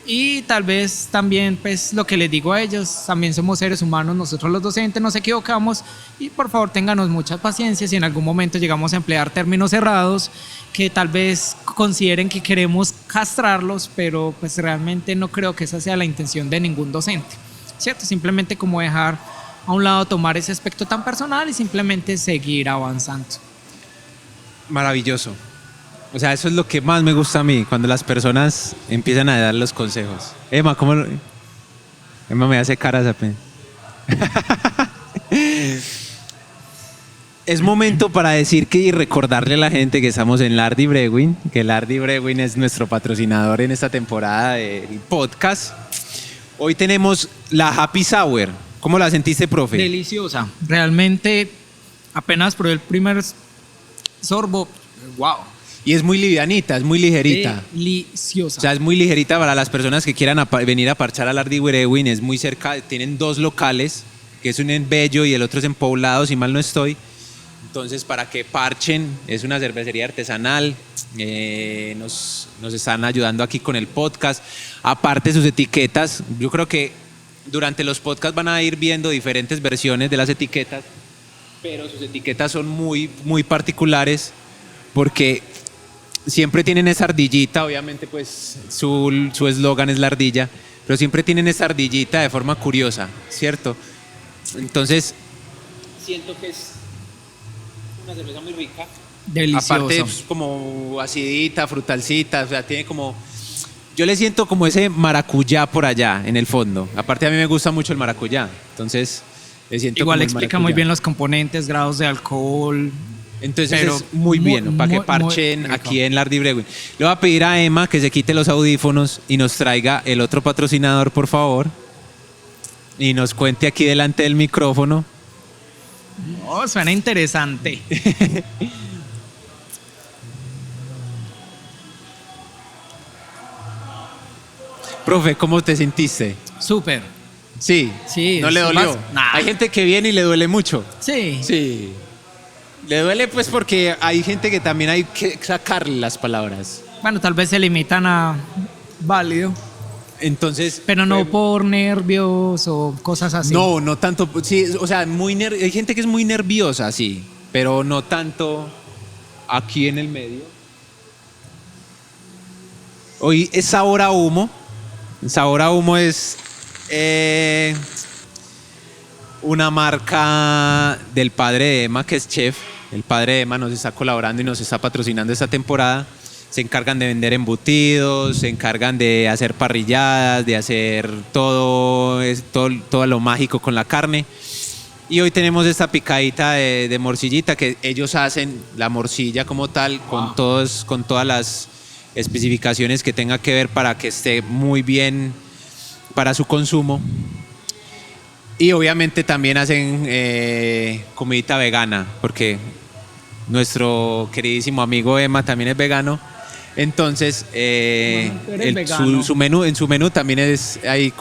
Speaker 3: Y tal vez también, pues lo que les digo a ellos, también somos seres humanos, nosotros los docentes nos equivocamos y por favor ténganos mucha paciencia si en algún momento llegamos a emplear términos errados que tal vez consideren que queremos castrarlos, pero pues realmente no creo que esa sea la intención de ningún docente, ¿cierto? Simplemente como dejar a un lado tomar ese aspecto tan personal y simplemente seguir avanzando.
Speaker 2: Maravilloso. O sea, eso es lo que más me gusta a mí, cuando las personas empiezan a dar los consejos. Emma, Emma me hace caras apenas. Es momento para decir que y recordarle a la gente que estamos en Lardy Brewing, que Lardy Brewing es nuestro patrocinador en esta temporada del podcast. Hoy tenemos la Happy Sour. ¿Cómo la sentiste, profe?
Speaker 3: Deliciosa. Realmente, apenas probé el primer sorbo, wow.
Speaker 2: Y es muy livianita, es muy ligerita.
Speaker 3: Deliciosa.
Speaker 2: O sea, es muy ligerita para las personas que quieran venir a parchar a Lardy Brewing. Es muy cerca, tienen 2 locales, que es uno en Bello y el otro es en Poblado, si mal no estoy. Entonces, para que parchen, es una cervecería artesanal. Nos están ayudando aquí con el podcast. Aparte sus etiquetas, yo creo que durante los podcasts van a ir viendo diferentes versiones de las etiquetas, pero sus etiquetas son muy, muy particulares porque siempre tienen esa ardillita, obviamente pues su eslogan es la ardilla, pero siempre tienen esa ardillita de forma curiosa, ¿cierto? Entonces, siento que es una cerveza muy rica.
Speaker 3: Deliciosa.
Speaker 2: Aparte pues, como acidita, frutalcita, o sea, tiene como... Yo le siento como ese maracuyá por allá, en el fondo. Aparte a mí me gusta mucho el maracuyá, entonces le siento
Speaker 3: igual
Speaker 2: como
Speaker 3: explica muy bien los componentes, grados de alcohol.
Speaker 2: Entonces
Speaker 3: pero
Speaker 2: es muy bien, para que parchen aquí en Lardy Brewing. Le voy a pedir a Emma que se quite los audífonos y nos traiga el otro patrocinador, por favor. Y nos cuente aquí delante del micrófono.
Speaker 3: Oh, suena interesante.
Speaker 2: Profe, ¿cómo te sentiste?
Speaker 3: Súper.
Speaker 2: Sí.
Speaker 3: Sí.
Speaker 2: ¿No le dolió?
Speaker 3: Nah.
Speaker 2: Hay gente que viene y le duele mucho.
Speaker 3: Sí.
Speaker 2: Sí. Le duele pues porque hay gente que también hay que sacarle las palabras.
Speaker 3: Bueno, tal vez se limitan a válido.
Speaker 2: Entonces...
Speaker 3: Pero no por nervios o cosas así.
Speaker 2: No, no tanto. Sí, o sea, hay gente que es muy nerviosa, sí, pero no tanto aquí en el medio. Hoy es sabor a humo, Sabor a Humo es una marca del padre de Emma, que es chef. El padre de Emma nos está colaborando y nos está patrocinando esta temporada. Se encargan de vender embutidos, se encargan de hacer parrilladas, de hacer todo lo mágico con la carne. Y hoy tenemos esta picadita de morcillita que ellos hacen, la morcilla como tal, con todas las especificaciones que tenga que ver para que esté muy bien para su consumo. Y obviamente también hacen comidita vegana, porque nuestro queridísimo amigo Emma también es vegano. Entonces,
Speaker 3: vegano.
Speaker 2: en su menú también es ahí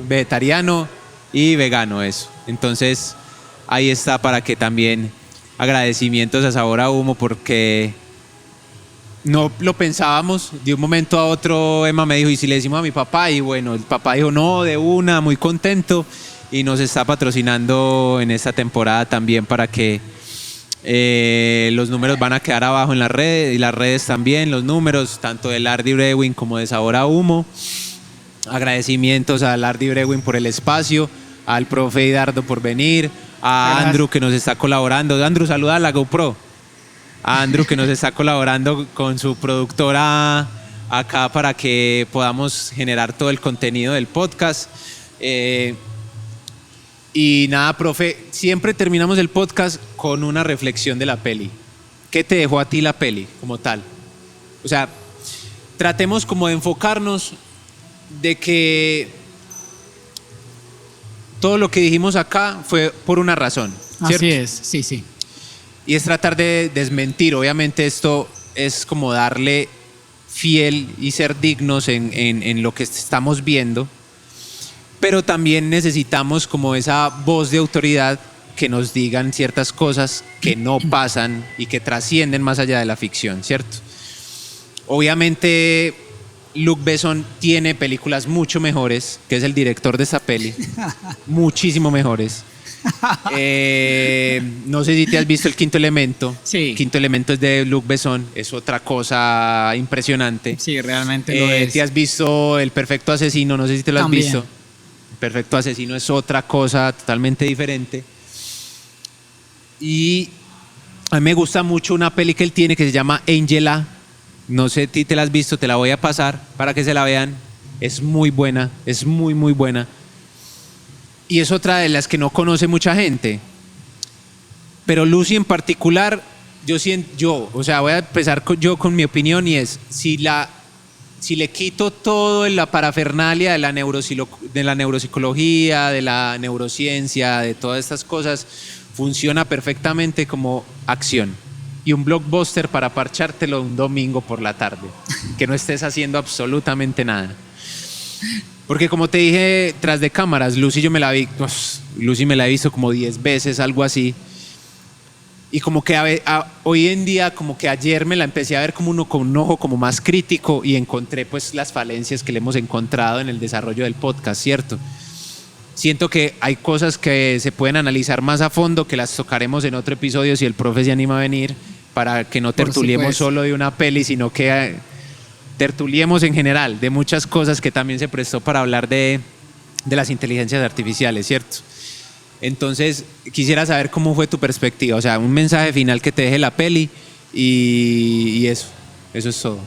Speaker 2: vegetariano y vegano eso. Entonces, ahí está para que también agradecimientos a Sabor a Humo, porque no lo pensábamos. De un momento a otro Emma me dijo, ¿y si le decimos a mi papá? Y bueno, el papá dijo, no, de una, muy contento. Y nos está patrocinando en esta temporada también para que los números van a quedar abajo en las redes, y las redes también, los números, tanto de Lardy Brewing como de Sabor a Humo. Agradecimientos a Lardy Brewing por el espacio, al profe Hidardo por venir, a
Speaker 3: Gracias.
Speaker 2: Andrew que nos está colaborando. Andrew, saluda a la GoPro. A Andrew que nos está colaborando con su productora acá para que podamos generar todo el contenido del podcast. Y nada, profe, siempre terminamos el podcast con una reflexión de la peli. ¿Qué te dejó a ti la peli como tal? O sea, tratemos como de enfocarnos de que todo lo que dijimos acá fue por una razón, ¿cierto?
Speaker 3: Así es, sí, sí.
Speaker 2: Y es tratar de desmentir. Obviamente esto es como darle fiel y ser dignos en lo que estamos viendo. Pero también necesitamos como esa voz de autoridad que nos digan ciertas cosas que no pasan y que trascienden más allá de la ficción, ¿cierto? Obviamente Luc Besson tiene películas mucho mejores, que es el director de esta peli, muchísimo mejores. No sé si te has visto El Quinto Elemento.
Speaker 3: Sí.
Speaker 2: El Quinto Elemento es de Luc Besson, es otra cosa impresionante.
Speaker 3: Sí, realmente lo es.
Speaker 2: ¿Te has visto El Perfecto Asesino? No sé si te lo has
Speaker 3: También.
Speaker 2: visto. El Perfecto Asesino es otra cosa totalmente diferente. Y a mí me gusta mucho una peli que él tiene que se llama Angela. No sé si te la has visto, te la voy a pasar para que se la vean. Es muy buena, es muy, muy buena. Y es otra de las que no conoce mucha gente. Pero Lucy en particular, o sea, voy a empezar yo con mi opinión, y es, si le quito todo en la parafernalia de la neuropsicología, de la neurociencia, de todas estas cosas, funciona perfectamente como acción. Y un blockbuster para parchártelo un domingo por la tarde, que no estés haciendo absolutamente nada. Porque como te dije, tras de cámaras, Lucy yo me la vi, Lucy me la he visto como 10 veces, algo así. Y como que hoy en día, como que ayer me la empecé a ver como con un ojo como más crítico, y encontré pues las falencias que le hemos encontrado en el desarrollo del podcast, ¿cierto? Siento que hay cosas que se pueden analizar más a fondo, que las tocaremos en otro episodio si el profe se anima a venir, para que no tertuliemos solo de una peli, sino que tertuliemos en general de muchas cosas, que también se prestó para hablar de las inteligencias artificiales, ¿cierto? Entonces, quisiera saber cómo fue tu perspectiva, o sea, un mensaje final que te deje la peli, y eso es todo.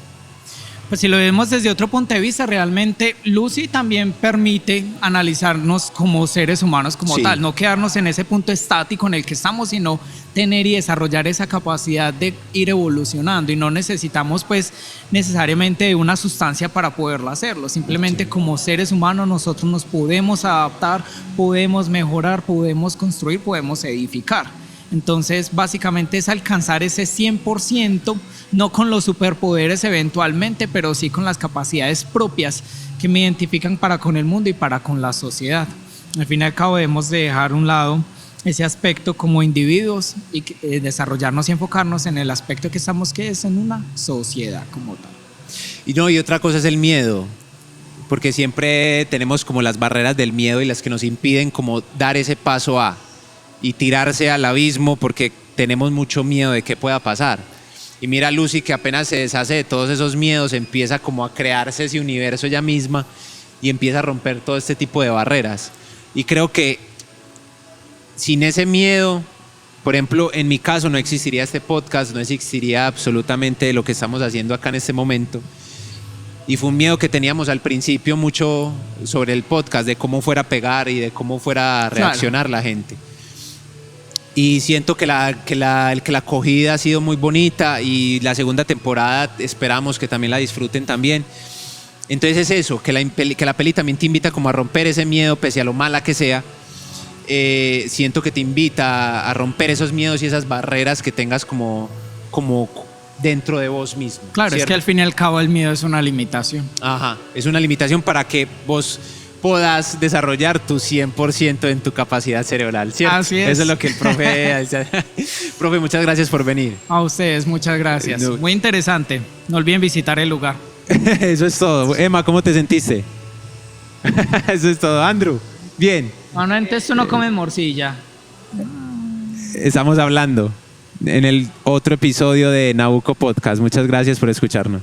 Speaker 3: Pues si lo vemos desde otro punto de vista, realmente Lucy también permite analizarnos como seres humanos como
Speaker 2: Sí.
Speaker 3: tal, no quedarnos en ese punto estático en el que estamos, sino tener y desarrollar esa capacidad de ir evolucionando, y no necesitamos pues necesariamente de una sustancia para poderlo hacerlo, simplemente como seres humanos nosotros nos podemos adaptar, podemos mejorar, podemos construir, podemos edificar. Entonces, básicamente es alcanzar ese 100%, no con los superpoderes eventualmente, pero sí con las capacidades propias que me identifican para con el mundo y para con la sociedad. Al fin y al cabo debemos de dejar a un lado ese aspecto como individuos y desarrollarnos y enfocarnos en el aspecto que estamos, que es en una sociedad como tal.
Speaker 2: Y otra cosa es el miedo, porque siempre tenemos como las barreras del miedo y las que nos impiden como dar ese paso y tirarse al abismo, porque tenemos mucho miedo de qué pueda pasar. Y mira a Lucy, que apenas se deshace de todos esos miedos, empieza como a crearse ese universo ella misma, y empieza a romper todo este tipo de barreras. Y creo que sin ese miedo, por ejemplo, en mi caso no existiría este podcast, no existiría absolutamente lo que estamos haciendo acá en este momento. Y fue un miedo que teníamos al principio mucho sobre el podcast, de cómo fuera a pegar y de cómo fuera a reaccionar la gente. Y siento que la acogida ha sido muy bonita y la segunda temporada esperamos que también la disfruten también. Entonces es eso, que la peli también te invita como a romper ese miedo pese a lo mala que sea. Siento que te invita a romper esos miedos y esas barreras que tengas como dentro de vos mismo.
Speaker 3: Claro, ¿cierto? Es que al fin y al cabo el miedo es una limitación.
Speaker 2: Ajá, es una limitación para que vos puedas desarrollar tu 100% en tu capacidad cerebral, ¿cierto?
Speaker 3: Así es.
Speaker 2: Eso es lo que el profe dice. Profe, muchas gracias por venir.
Speaker 3: A ustedes, muchas gracias. Muy interesante. No olviden visitar el lugar.
Speaker 2: Eso es todo. Emma, ¿cómo te sentiste? Eso es todo. Andrew, bien.
Speaker 3: No, entonces tú no comes morcilla.
Speaker 2: Estamos hablando en el otro episodio de Nabucco Podcast. Muchas gracias por escucharnos.